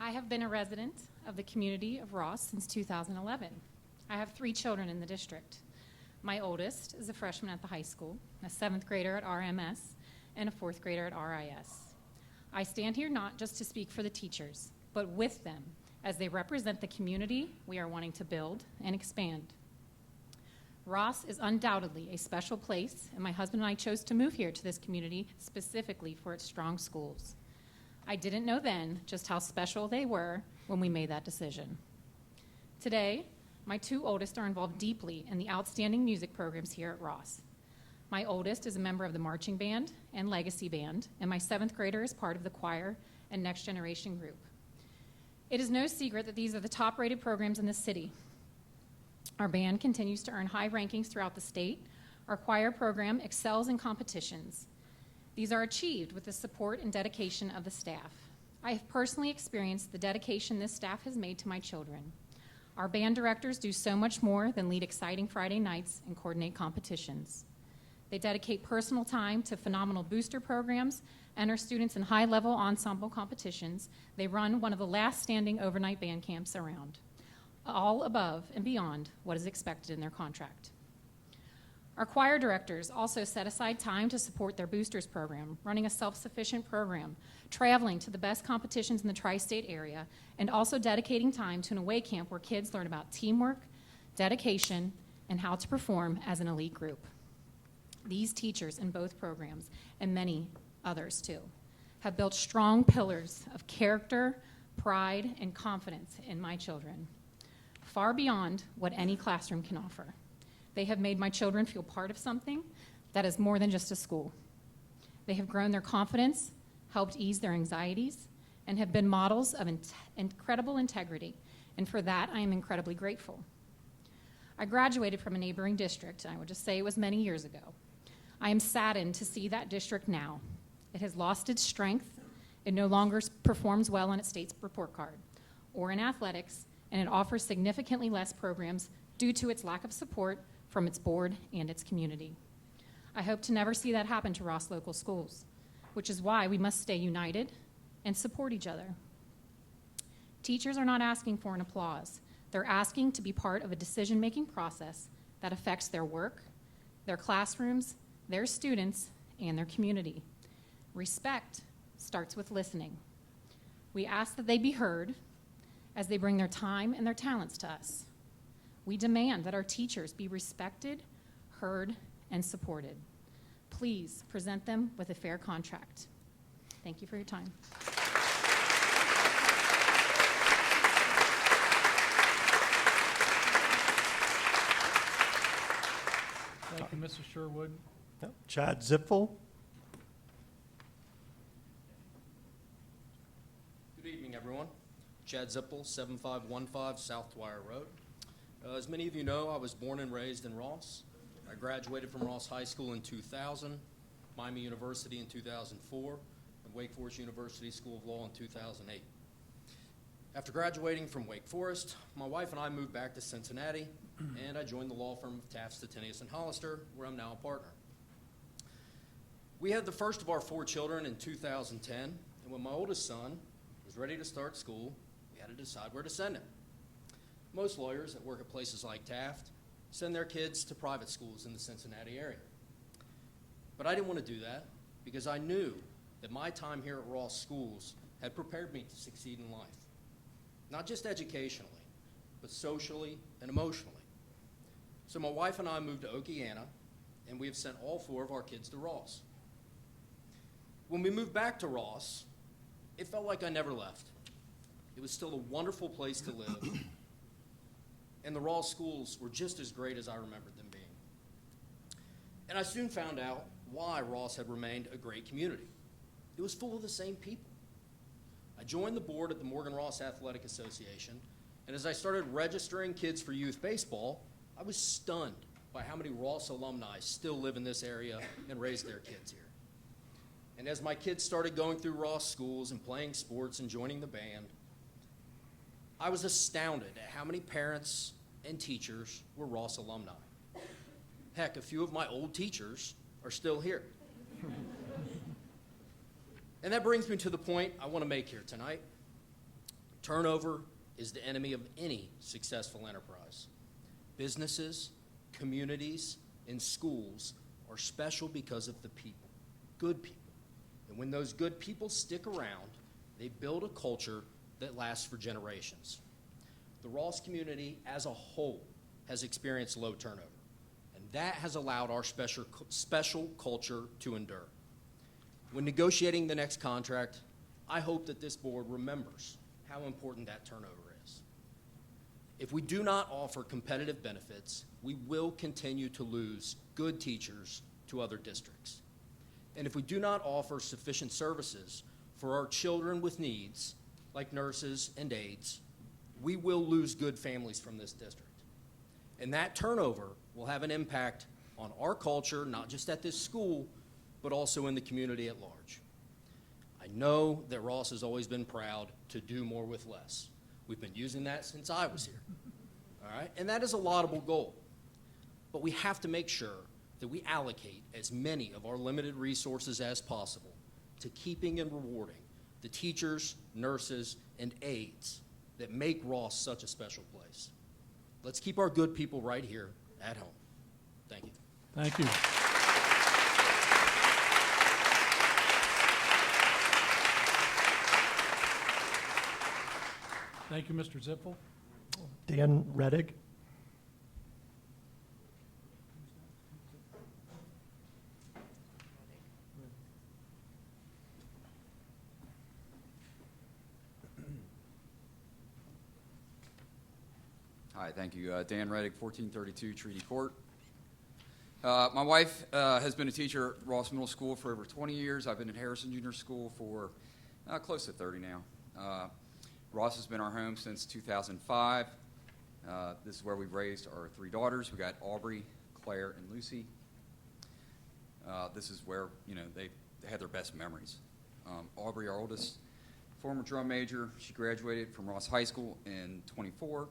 I have been a resident of the community of Ross since 2011. I have 3 children in the district. My oldest is a freshman at the high school, a 7th grader at RMS, and a 4th grader at RIS. I stand here not just to speak for the teachers, but with them as they represent the community we are wanting to build and expand. Ross is undoubtedly a special place, and my husband and I chose to move here to this community specifically for its strong schools. I didn't know then just how special they were when we made that decision. Today, my 2 oldest are involved deeply in the outstanding music programs here at Ross. My oldest is a member of the marching band and legacy band, and my 7th grader is part of the choir and next generation group. It is no secret that these are the top-rated programs in the city. Our band continues to earn high rankings throughout the state. Our choir program excels in competitions. These are achieved with the support and dedication of the staff. I have personally experienced the dedication this staff has made to my children. Our band directors do so much more than lead exciting Friday nights and coordinate competitions. They dedicate personal time to phenomenal booster programs, enter students in high-level ensemble competitions. They run one of the last standing overnight band camps around, all above and beyond what is expected in their contract. Our choir directors also set aside time to support their boosters program, running a self-sufficient program, traveling to the best competitions in the tri-state area, and also dedicating time to an away camp where kids learn about teamwork, dedication, and how to perform as an elite group. These teachers in both programs, and many others too, have built strong pillars of character, pride, and confidence in my children, far beyond what any classroom can offer. They have made my children feel part of something that is more than just a school. They have grown their confidence, helped ease their anxieties, and have been models of incredible integrity, and for that I am incredibly grateful. I graduated from a neighboring district, and I would just say it was many years ago. I am saddened to see that district now. It has lost its strength, it no longer performs well on its state's report card, or in athletics, and it offers significantly less programs due to its lack of support from its board and its community. I hope to never see that happen to Ross Local Schools, which is why we must stay united and support each other. Teachers are not asking for an applause. They're asking to be part of a decision-making process that affects their work, their classrooms, their students, and their community. Respect starts with listening. We ask that they be heard as they bring their time and their talents to us. We demand that our teachers be respected, heard, and supported. Please present them with a fair contract. Thank you for your time. Thank you, Mrs. Sherwood. Chad Zipfel. Good evening, everyone. Chad Zippel, 7515 South Dwyer Road. As many of you know, I was born and raised in Ross. I graduated from Ross High School in 2000, Miami University in 2004, and Wake Forest University School of Law in 2008. After graduating from Wake Forest, my wife and I moved back to Cincinnati, and I joined the law firm of Taft, Stettinius & Hollister, where I'm now a partner. We had the first of our 4 children in 2010, and And when my oldest son was ready to start school, we had to decide where to send him. Most lawyers that work at places like Taft send their kids to private schools in the Cincinnati area. But I didn't want to do that because I knew that my time here at Ross Schools had prepared me to succeed in life, not just educationally, but socially and emotionally. So my wife and I moved to Okeana, and we have sent all 4 of our kids to Ross. When we moved back to Ross, it felt like I never left. It was still a wonderful place to live, and the Ross schools were just as great as I remembered them being. And I soon found out why Ross had remained a great community. It was full of the same people. I joined the board at the Morgan Ross Athletic Association, and as I started registering kids for youth baseball, I was stunned by how many Ross alumni still live in this area and raise their kids here. And as my kids started going through Ross schools and playing sports and joining the band, I was astounded at how many parents and teachers were Ross alumni. Heck, a few of my old teachers are still here. And that brings me to the point I want to make here tonight. Turnover is the enemy of any successful enterprise. Businesses, communities, and schools are special because of the people, good people. And when those good people stick around, they build a culture that lasts for generations. The Ross community as a whole has experienced low turnover, and that has allowed our special culture to endure. When negotiating the next contract, I hope that this board remembers how important that turnover is. If we do not offer competitive benefits, we will continue to lose good teachers to other districts. And if we do not offer sufficient services for our children with needs, like nurses and aides, we will lose good families from this district. And that turnover will have an impact on our culture, not just at this school, but also in the community at large. I know that Ross has always been proud to do more with less. We've been using that since I was here, all right? And that is a laudable goal. But we have to make sure that we allocate as many of our limited resources as possible to keeping and rewarding the teachers, nurses, and aides that make Ross such a special place. Let's keep our good people right here at home. Thank you. Thank you. Thank you, Mr. Zippel. Dan Reddick. Hi, thank you. Dan Reddick, 1432 Treaty Court. My wife has been a teacher at Ross Middle School for over 20 years. I've been at Harrison Junior School for close to 30 now. Ross has been our home since 2005. This is where we've raised our 3 daughters. We got Aubrey, Claire, and Lucy. This is where, they had their best memories. Aubrey, our oldest, former drum major. She graduated from Ross High School in '24.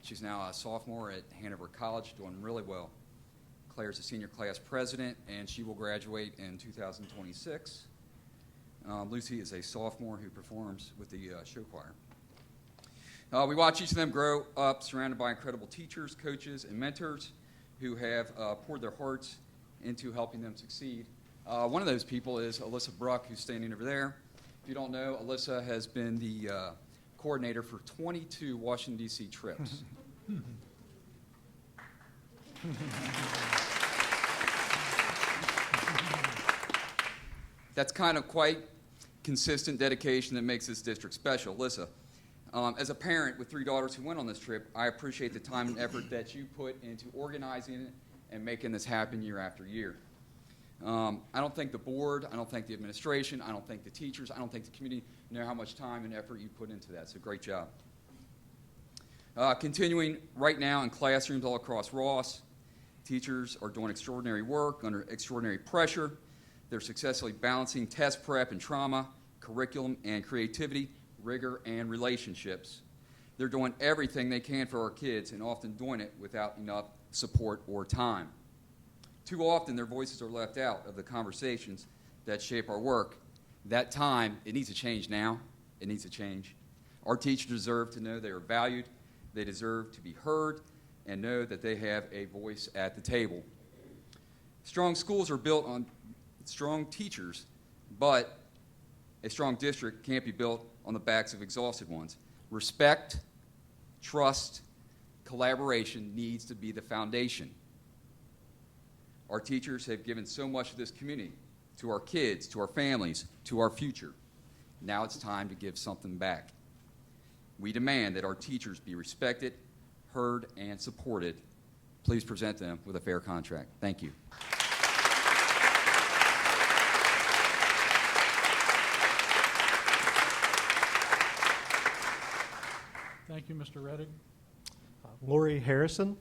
She's now a sophomore at Hanover College, doing really well. Claire's a senior class president, and she will graduate in 2026. Lucy is a sophomore who performs with the show choir. We watch each of them grow up surrounded by incredible teachers, coaches, and mentors who have poured their hearts into helping them succeed. One of those people is Alyssa Bruck, who's standing over there. If you don't know, Alyssa has been the coordinator for 22 Washington, D.C. trips. That's kind of quite consistent dedication that makes this district special. Alyssa, as a parent with 3 daughters who went on this trip, I appreciate the time and effort that you put into organizing it and making this happen year after year. I don't think the board, I don't think the administration, I don't think the teachers, I don't think the community know how much time and effort you put into that. So great job. Continuing right now in classrooms all across Ross, teachers are doing extraordinary work under extraordinary pressure. They're successfully balancing test prep and trauma, curriculum and creativity, rigor and relationships. They're doing everything they can for our kids and often doing it without enough support or time. Too often their voices are left out of the conversations that shape our work, That time, it needs to change now. It needs to change. Our teachers deserve to know they are valued. They deserve to be heard and know that they have a voice at the table. Strong schools are built on strong teachers, but a strong district can't be built on the backs of exhausted ones. Respect, trust, collaboration needs to be the foundation. Our teachers have given so much to this community, to our kids, to our families, to our future. Now it's time to give something back. We demand that our teachers be respected, heard, and supported. Please present them with a fair contract. Thank you. Thank you, Mr. Reddick. Lori Harrison.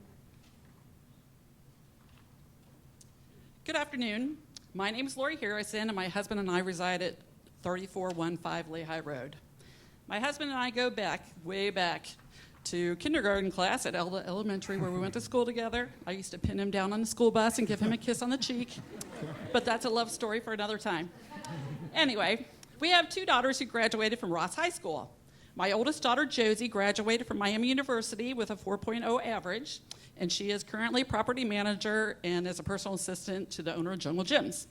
Good afternoon. My name is Lori Harrison, and my husband and I reside at 3415 Lehigh Road. My husband and I go back, way back, to kindergarten class at Elda Elementary, where we went to school together. I used to pin him down on the school bus and give him a kiss on the cheek, but that's a love story for another time. Anyway, we have two daughters who graduated from Ross High School. My oldest daughter, Josie, graduated from Miami University with a 4.0 average, and she is currently property manager and is a personal assistant to the owner of Jungle Gyms.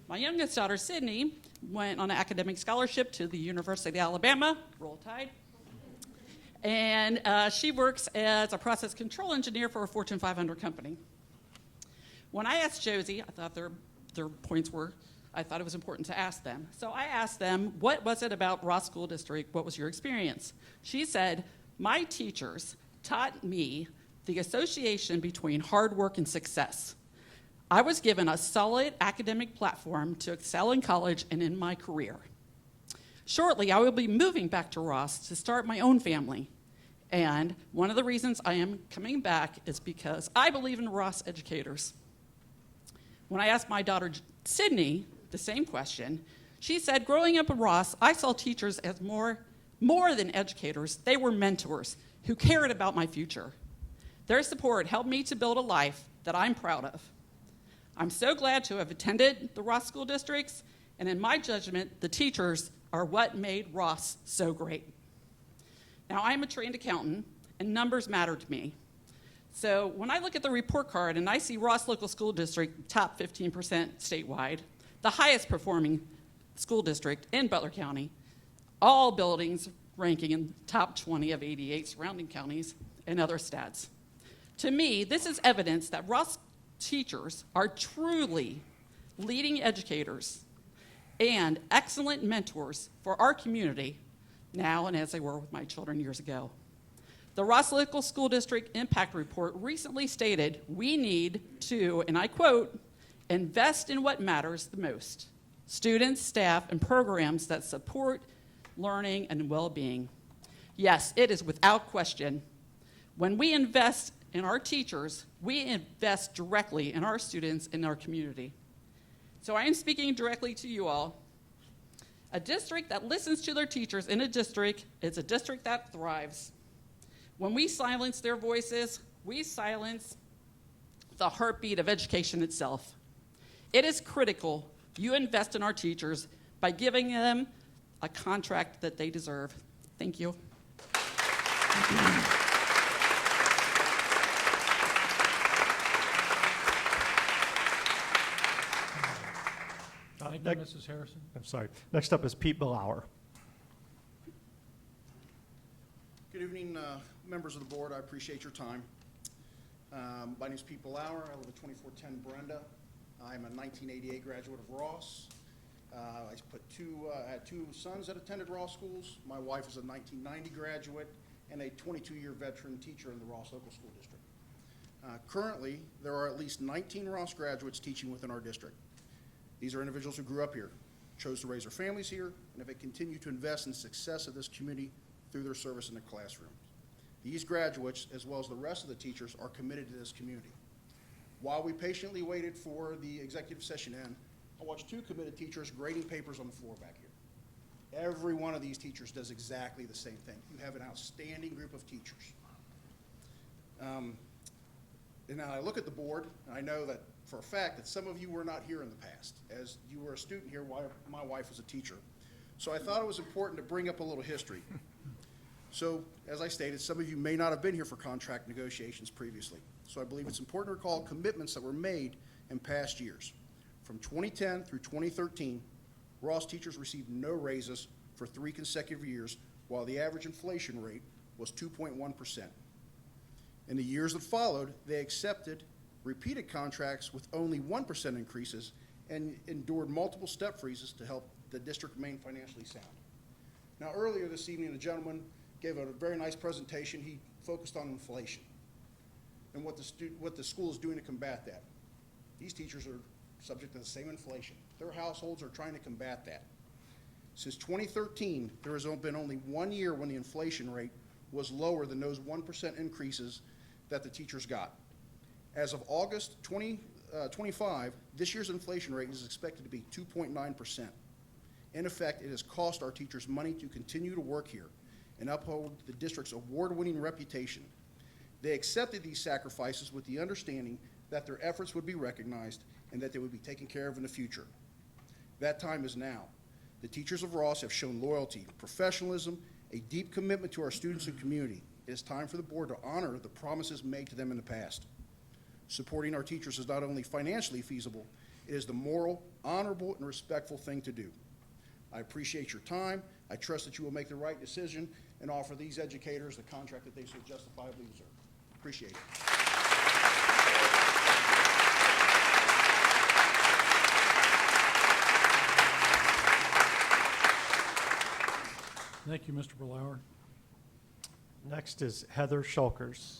My youngest daughter, Sydney, went on an academic scholarship to the University of Alabama, Roll Tide, and she works as a process control engineer for a Fortune 500 company. When I asked Josie, I thought their points were, I thought it was important to ask them. So I asked them, what was it about Ross School District? What was your experience? She said, my teachers taught me the association between hard work and success. I was given a solid academic platform to excel in college and in my career. Shortly, I will be moving back to Ross to start my own family. And one of the reasons I am coming back is because I believe in Ross educators. When I asked my daughter, Sydney, the same question, she said, growing up in Ross, I saw teachers as more than educators. They were mentors who cared about my future. Their support helped me to build a life that I'm proud of. I'm so glad to have attended the Ross School Districts, and in my judgment, the teachers are what made Ross so great. Now, I'm a trained accountant, and numbers matter to me. So when I look at the report card and I see Ross Local School District top 15% statewide, the highest performing school district in Butler County, all buildings ranking in top 20 of 88 surrounding counties, and other stats. To me, this is evidence that Ross teachers are truly leading educators and excellent mentors for our community now and as they were with my children years ago. The Ross Local School District Impact Report recently stated we need to, and I quote, invest in what matters the most: students, staff, and programs that support learning and well-being. Yes, it is without question. When we invest in our teachers, we invest directly in our students in our community. So I am speaking directly to you all. A district that listens to their teachers in a district is a district that thrives. When we silence their voices, we silence the heartbeat of education itself. It is critical you invest in our teachers by giving them a contract that they deserve. Thank you. Thank you, Mrs. Harrison. I'm sorry. Next up is Pete Belauer. Good evening, members of the board. I appreciate your time. My name is Pete Belauer. I live at 2410 Brenda. I'm a 1988 graduate of Ross. I had two sons that attended Ross schools. My wife is a 1990 graduate and a 22-year veteran teacher in the Ross Local School District. Currently, there are at least 19 Ross graduates teaching within our district. These are individuals who grew up here, chose to raise their families here, and have continued to invest in the success of this community through their service in the classroom. These graduates, as well as the rest of the teachers, are committed to this community. While we patiently waited for the executive session end, I watched two committed teachers grading papers on the floor back here. Every one of these teachers does exactly the same thing. You have an outstanding group of teachers. And now I look at the board, and I know that for a fact that some of you were not here in the past. As you were a student here while my wife was a teacher, So I thought it was important to bring up a little history. So, as I stated, some of you may not have been here for contract negotiations previously. So I believe it's important to recall commitments that were made in past years. From 2010 through 2013, Ross teachers received no raises for 3 consecutive years, while the average inflation rate was 2.1%. In the years that followed, they accepted repeated contracts with only 1% increases and endured multiple step freezes to help the district remain financially sound. Now, earlier this evening, the gentleman gave a very nice presentation. He focused on inflation and what the school is doing to combat that. These teachers are subject to the same inflation. Their households are trying to combat that. Since 2013, there has been only 1 year when the inflation rate was lower than those 1% increases that the teachers got. As of August 2025, this year's inflation rate is expected to be 2.9%. In effect, it has cost our teachers money to continue to work here and uphold the district's award-winning reputation. They accepted these sacrifices with the understanding that their efforts would be recognized and that they would be taken care of in the future. That time is now. The teachers of Ross have shown loyalty, professionalism, a deep commitment to our students and community. It is time for the board to honor the promises made to them in the past. Supporting our teachers is not only financially feasible, it is the moral, honorable, and respectful thing to do. I appreciate your time. I trust that you will make the right decision and offer these educators the contract that they so justifiably deserve. Appreciate it. Thank you, Mr. Berlauer. Next is Heather Shulkers.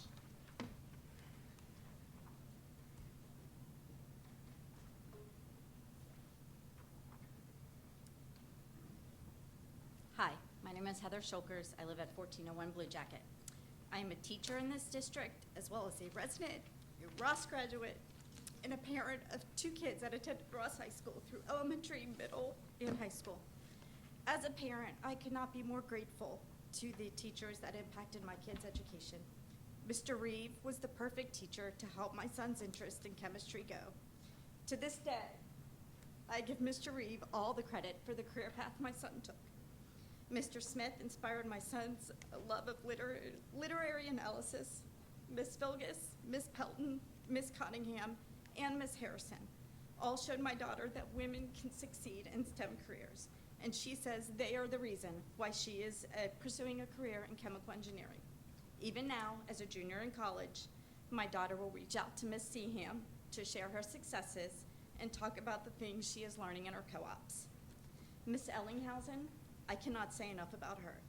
Hi, my name is Heather Shulkers. I live at 1401 Blue Jacket. I am a teacher in this district, as well as a resident, a Ross graduate, and a parent of 2 kids that attended Ross High School through elementary, middle, and high school. As a parent, I could not be more grateful to the teachers that impacted my kids' education. Mr. Reeve was the perfect teacher to help my son's interest in chemistry go. To this day, I give Mr. Reeve all the credit for the career path my son took. Mr. Smith inspired my son's love of literary analysis. Miss Vilgus, Miss Pelton, Miss Cottingham, and Miss Harrison all showed my daughter that women can succeed in STEM careers, and she says they are the reason why she is pursuing a career in chemical engineering. Even now, as a junior in college, my daughter will reach out to Miss Seaham to share her successes and talk about the things she is learning in her co-ops. Miss Ellinghausen, I cannot say enough about her.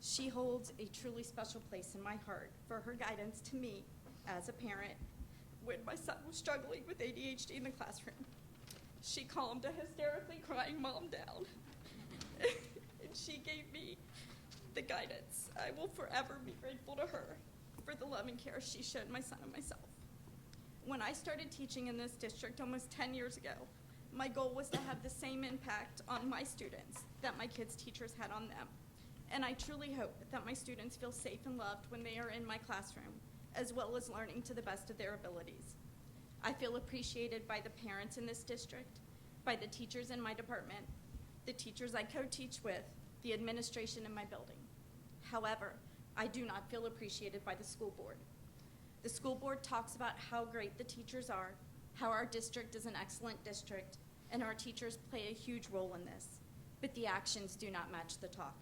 She holds a truly special place in my heart for her guidance to me as a parent when my son was struggling with ADHD in the classroom. She calmed a hysterically crying mom down, and she gave me the guidance. I will forever be grateful to her for the love and care she showed my son and myself. When I started teaching in this district almost 10 years ago, my goal was to have the same impact on my students that my kids' teachers had on them. And I truly hope that my students feel safe and loved when they are in my classroom, as well as learning to the best of their abilities. I feel appreciated by the parents in this district, by the teachers in my department, the teachers I co-teach with, the administration in my building. However, I do not feel appreciated by the school board. The school board talks about how great the teachers are, how our district is an excellent district, and our teachers play a huge role in this, but the actions do not match the talk.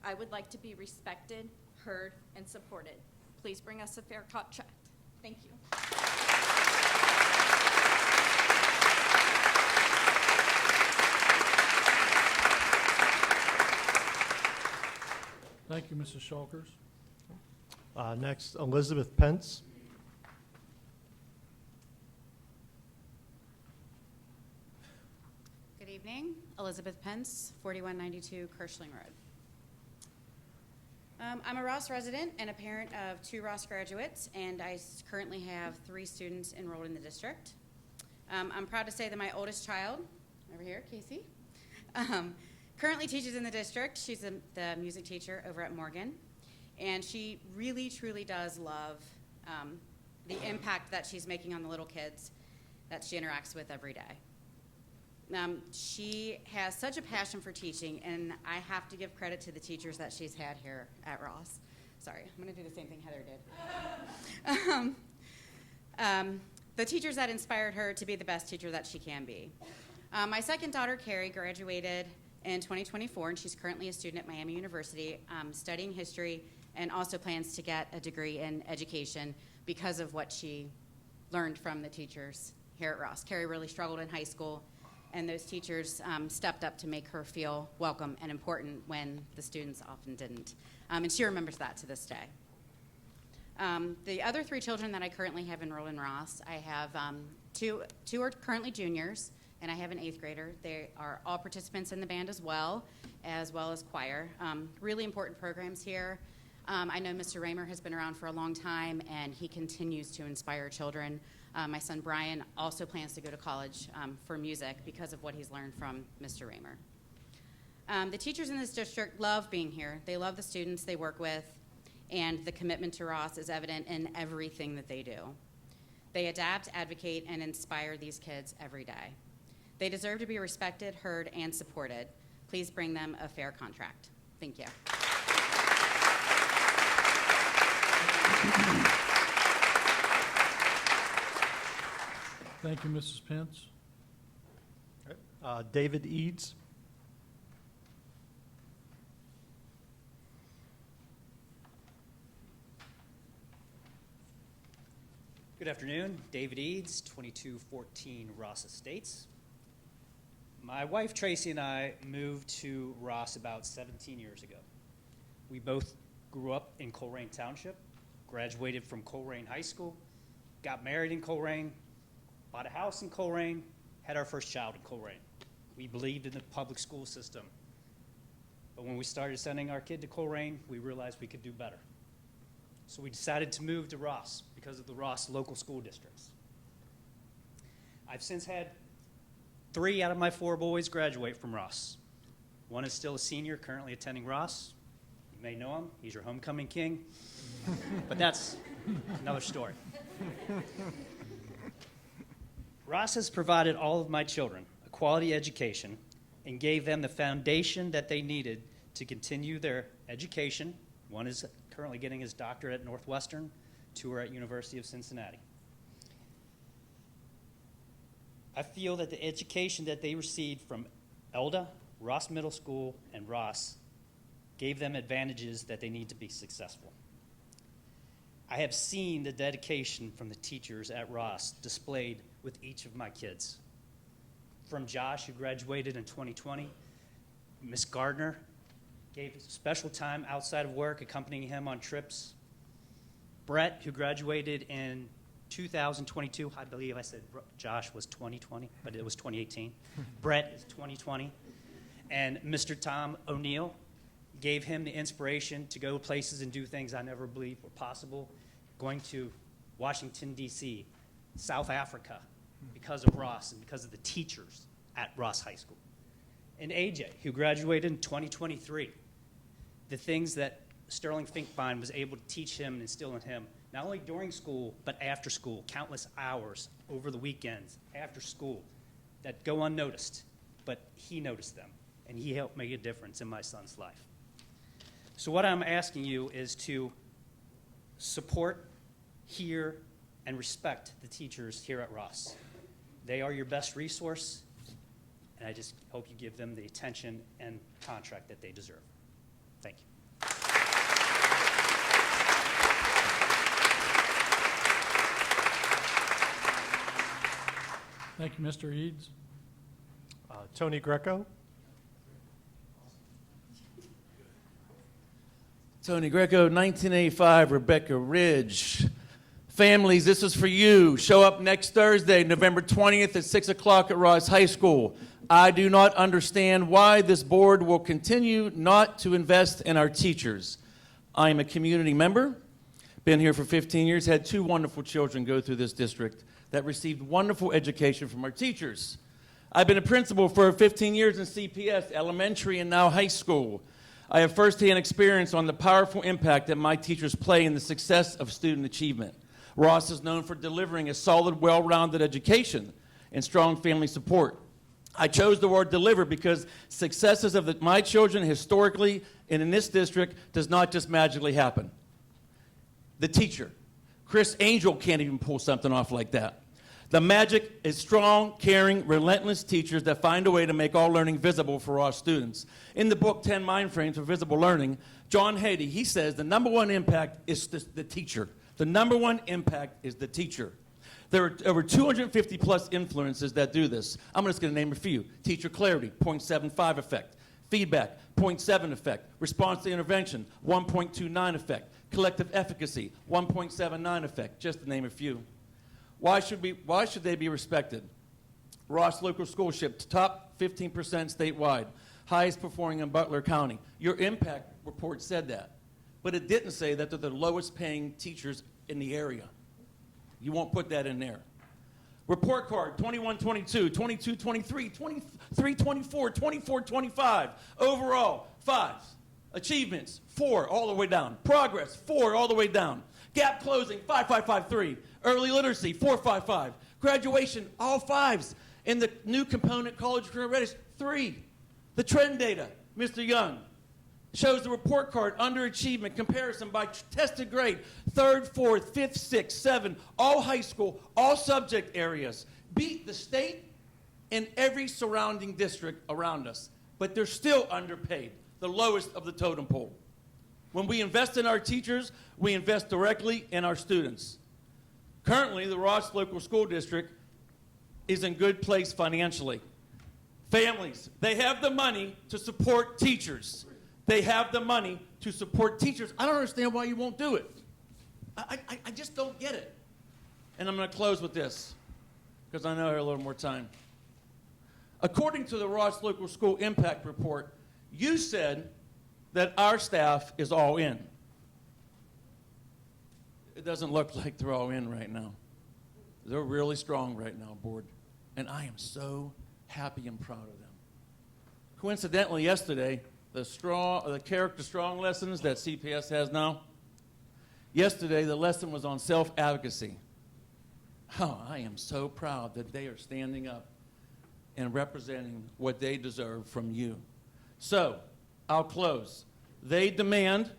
I would like to be respected, heard, and supported. Please bring us a fair contract. Thank you. Thank you, Mrs. Shulkers. Next, Elizabeth Pence. Good evening. Elizabeth Pence, 4192 Kirschling Road. I'm a Ross resident and a parent of 2 Ross graduates, and I currently have 3 students enrolled in the district. I'm proud to say that my oldest child, over here, Casey, currently teaches in the district. She's the music teacher over at Morgan, and she really, truly does love the impact that she's making on the little kids that she interacts with every day. She has such a passion for teaching, and I have to give credit to the teachers that she's had here at Ross. Sorry, I'm going to do the same thing Heather did. The teachers that inspired her to be the best teacher that she can be. My second daughter, Carrie, graduated in 2024, and she's currently a student at Miami University studying history and also plans to get a degree in education because of what she learned from the teachers here at Ross. Carrie really struggled in high school, and those teachers stepped up to make her feel welcome and important when the students often didn't. And she remembers that to this day. The other three children that I currently have enrolled in Ross, I have two are currently juniors, and I have an 8th grader. They are all participants in the band as well as choir. Really important programs here. I know Mr. Raymer has been around for a long time, and he continues to inspire children. My son Brian also plans to go to college for music because of what he's learned from Mr. Raymer. The teachers in this district love being here. They love the students they work with, and the commitment to Ross is evident in everything that they do. They adapt, advocate, and inspire these kids every day. They deserve to be respected, heard, and supported. Please bring them a fair contract. Thank you. Thank you, Mrs. Pence. David Eads. Good afternoon, David Eads, 2214 Ross Estates. My wife Tracy and I moved to Ross about 17 years ago. We both grew up in Colerain Township, graduated from Colerain High School, got married in Colerain, bought a house in Colerain, had our first child in Colerain. We believed in the public school system. But when we started sending our kid to Colerain, we realized we could do better. So we decided to move to Ross because of the Ross local school districts. I've since had 3 out of my 4 boys graduate from Ross. One is still a senior, currently attending Ross. You may know him, he's your homecoming king. But that's another story. Ross has provided all of my children a quality education and gave them the foundation that they needed to continue their education. One is currently getting his doctorate at Northwestern, 2 are at University of Cincinnati. I feel that the education that they received from Elda, Ross Middle School, and Ross gave them advantages that they need to be successful. I have seen the dedication from the teachers at Ross displayed with each of my kids. From Josh, who graduated in 2020, Miss Gardner gave special time outside of work, accompanying him on trips. Brett, who graduated in 2022, I believe I said Josh was 2020, but it was 2018. Brett is 2020. And Mr. Tom O'Neill gave him the inspiration to go places and do things I never believed were possible, going to Washington, D.C., South Africa, because of Ross and because of the teachers at Ross High School. And AJ, who graduated in 2023, the things that Sterling Finkbein was able to teach him and instill in him, not only during school, but after school, countless hours over the weekends, after school, that go unnoticed, but he noticed them, and he helped make a difference in my son's life. So what I'm asking you is to support, hear, and respect the teachers here at Ross. They are your best resource, and I just hope you give them the attention and contract that they deserve. Thank you. Thank you, Mr. Eads. Tony Greco. Tony Greco, 1985, Rebecca Ridge. Families, this is for you. Show up next Thursday, November 20th at 6 o'clock at Ross High School. I do not understand why this board will continue not to invest in our teachers. I am a community member, been here for 15 years, had 2 wonderful children go through this district that received wonderful education from our teachers. I've been a principal for 15 years in CPS, elementary and now high school. I have firsthand experience on the powerful impact that my teachers play in the success of student achievement. Ross is known for delivering a solid, well-rounded education and strong family support. I chose the word deliver because successes of my children historically and in this district does not just magically happen. The teacher. Chris Angel can't even pull something off like that. The magic is strong, caring, relentless teachers that find a way to make all learning visible for our students. In the book, 10 Mind Frames for Visible Learning, John Hatie, he says the number one impact is the teacher. The number one impact is the teacher. There are over 250 plus influences that do this. I'm just going to name a few. Teacher clarity, 0.75 effect. Feedback, 0.7 effect. Response to intervention, 1.29 effect. Collective efficacy, 1.79 effect, just to name a few. Why should they be respected? Ross Local School shipped top 15% statewide, highest performing in Butler County. Your impact report said that, but it didn't say that they're the lowest paying teachers in the area. You won't put that in there. Report card, 21-22, 22-23, 23-24, 24-25. Overall, 5s. Achievements, 4 all the way down. Progress, 4 all the way down. Gap closing, 5.553. Early literacy, 4.55. Graduation, all 5s. In the new component, college career readiness, 3. The trend data, Mr. Young, shows the report card underachievement comparison by tested grade, 3rd, 4th, 5th, 6th, 7, all high school, all subject areas. Beat the state and every surrounding district around us, but they're still underpaid, the lowest of the totem pole. When we invest in our teachers, we invest directly in our students. Currently, the Ross Local School District is in good place financially. Families, they have the money to support teachers. They have the money to support teachers. I don't understand why you won't do it. I just don't get it. And I'm going to close with this, because I know I have a little more time. According to the Ross Local School Impact Report, you said that our staff is all in. It doesn't look like they're all in right now. They're really strong right now, board. And I am so happy and proud of them. Coincidentally, yesterday, the character strong lessons that CPS has now, yesterday the lesson was on self-advocacy. Oh, I am so proud that they are standing up and representing what they deserve from you. So, I'll close. We demand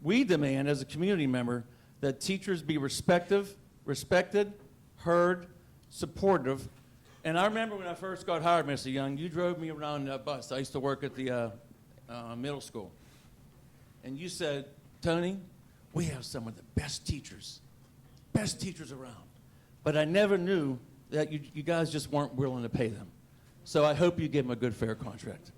as a community member that teachers be respected, heard, supportive. And I remember when I first got hired, Mr. Young, you drove me around that bus. I used to work at the middle school. And you said, Tony, we have some of the best teachers around. But I never knew that you guys just weren't willing to pay them. So I hope you give them a good, fair contract.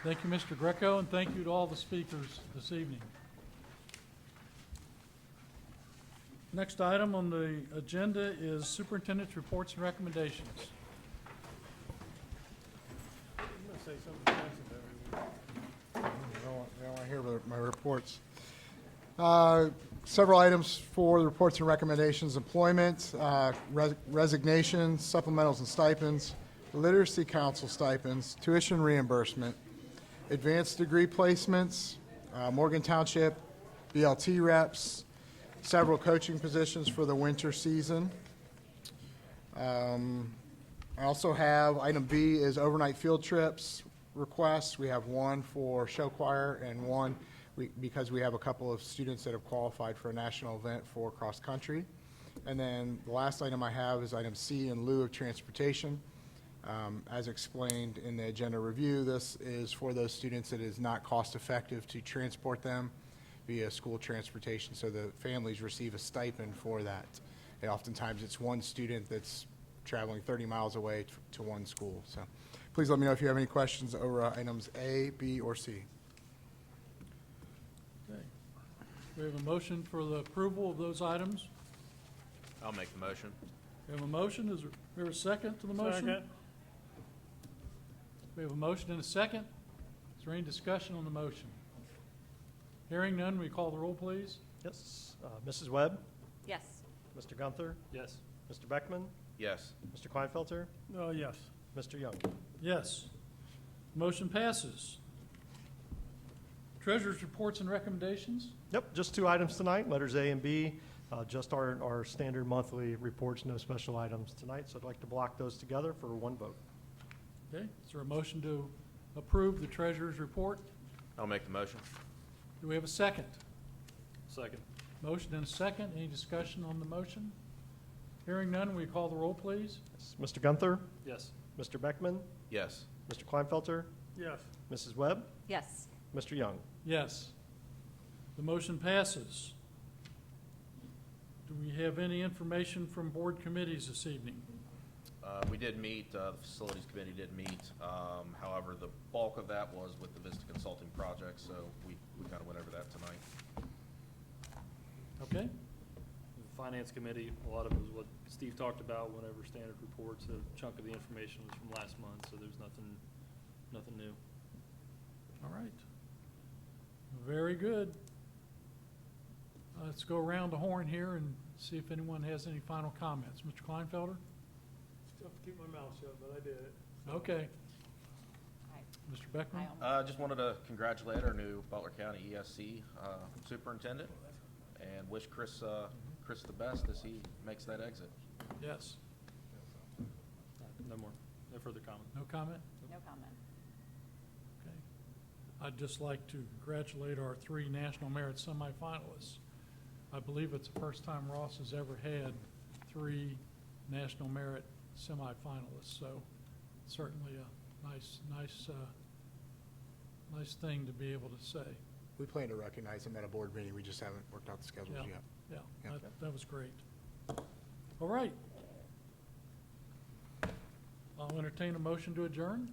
Thank you, Mr. Greco, and thank you to all the speakers this evening. Next item on the agenda is superintendent's reports and recommendations. I'm going to say something nice about it. I don't want to hear my reports. Several items for the reports and recommendations: employment, resignations, supplementals and stipends, literacy council stipends, tuition reimbursement, advanced degree placements, Morgan Township BLT reps, several coaching positions for the winter season. I also have item B is overnight field trips requests. We have one for show choir and one because we have a couple of students that have qualified for a national event for cross country. And then the last item I have is item C, in lieu of transportation. As explained in the agenda review, this is for those students that is not cost effective to transport them via school transportation, so the families receive a stipend for that. And oftentimes it's one student that's traveling 30 miles away to one school. So please let me know if you have any questions over items A, B, or C. Okay. We have a motion for the approval of those items. I'll make the motion. We have a motion. Is there a second to the motion? Second. We have a motion and a second. Is there any discussion on the motion? Hearing none, we call the roll, please. Yes. Mrs. Webb? Yes. Mr. Gunther? Yes. Mr. Beckman? Yes. Mr. Kleinfelter? Yes. Mr. Young? Yes. Motion passes. Treasurer's reports and recommendations? Yep, just 2 items tonight, letters A and B, just our standard monthly reports, no special items tonight. So I'd like to block those together for one vote. Okay, is there a motion to approve the treasurer's report? I'll make the motion. Do we have a second? Second. Motion and a second. Any discussion on the motion? Hearing none, will you call the roll, please? Yes. Mr. Gunther? Yes. Mr. Beckman? Yes. Mr. Kleinfelter? Yes. Mrs. Webb? Yes. Mr. Young? Yes. The motion passes. Do we have any information from board committees this evening? We did meet, the Facilities Committee did meet. However, the bulk of that was with the Vista Consulting project, so we kind of went over that tonight. Okay? The Finance Committee, a lot of it was what Steve talked about, whenever standard reports, a chunk of the information was from last month, so there's nothing new. All right. Very good. Let's go around the horn here and see if anyone has any final comments. Mr. Kleinfelder? Still have to keep my mouth shut, but I did it. Okay. Mr. Beckman? Just wanted to congratulate our new Butler County ESC superintendent and wish Chris the best as he makes that exit. Yes. No more, no further comment. No comment? No comment. Okay. I'd just like to congratulate our 3 National Merit semifinalists. I believe it's the first time Ross has ever had 3 National Merit semifinalists, so certainly a nice thing to be able to say. We plan to recognize them at a board meeting. We just haven't worked out the schedules Yeah. yet. Yeah, Yeah. that was great. All right. I'll entertain a motion to adjourn.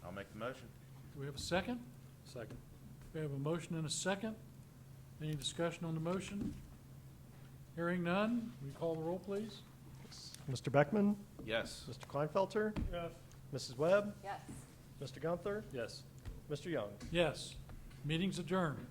I'll make the motion. Do we have a second? Second. We have a motion and a second. Any discussion on the motion? Hearing none, will you call the roll, please? Mr. Beckman? Yes. Mr. Kleinfelter? Yes. Mrs. Webb? Yes. Mr. Gunther? Yes. Mr. Young? Yes. Meeting's adjourned.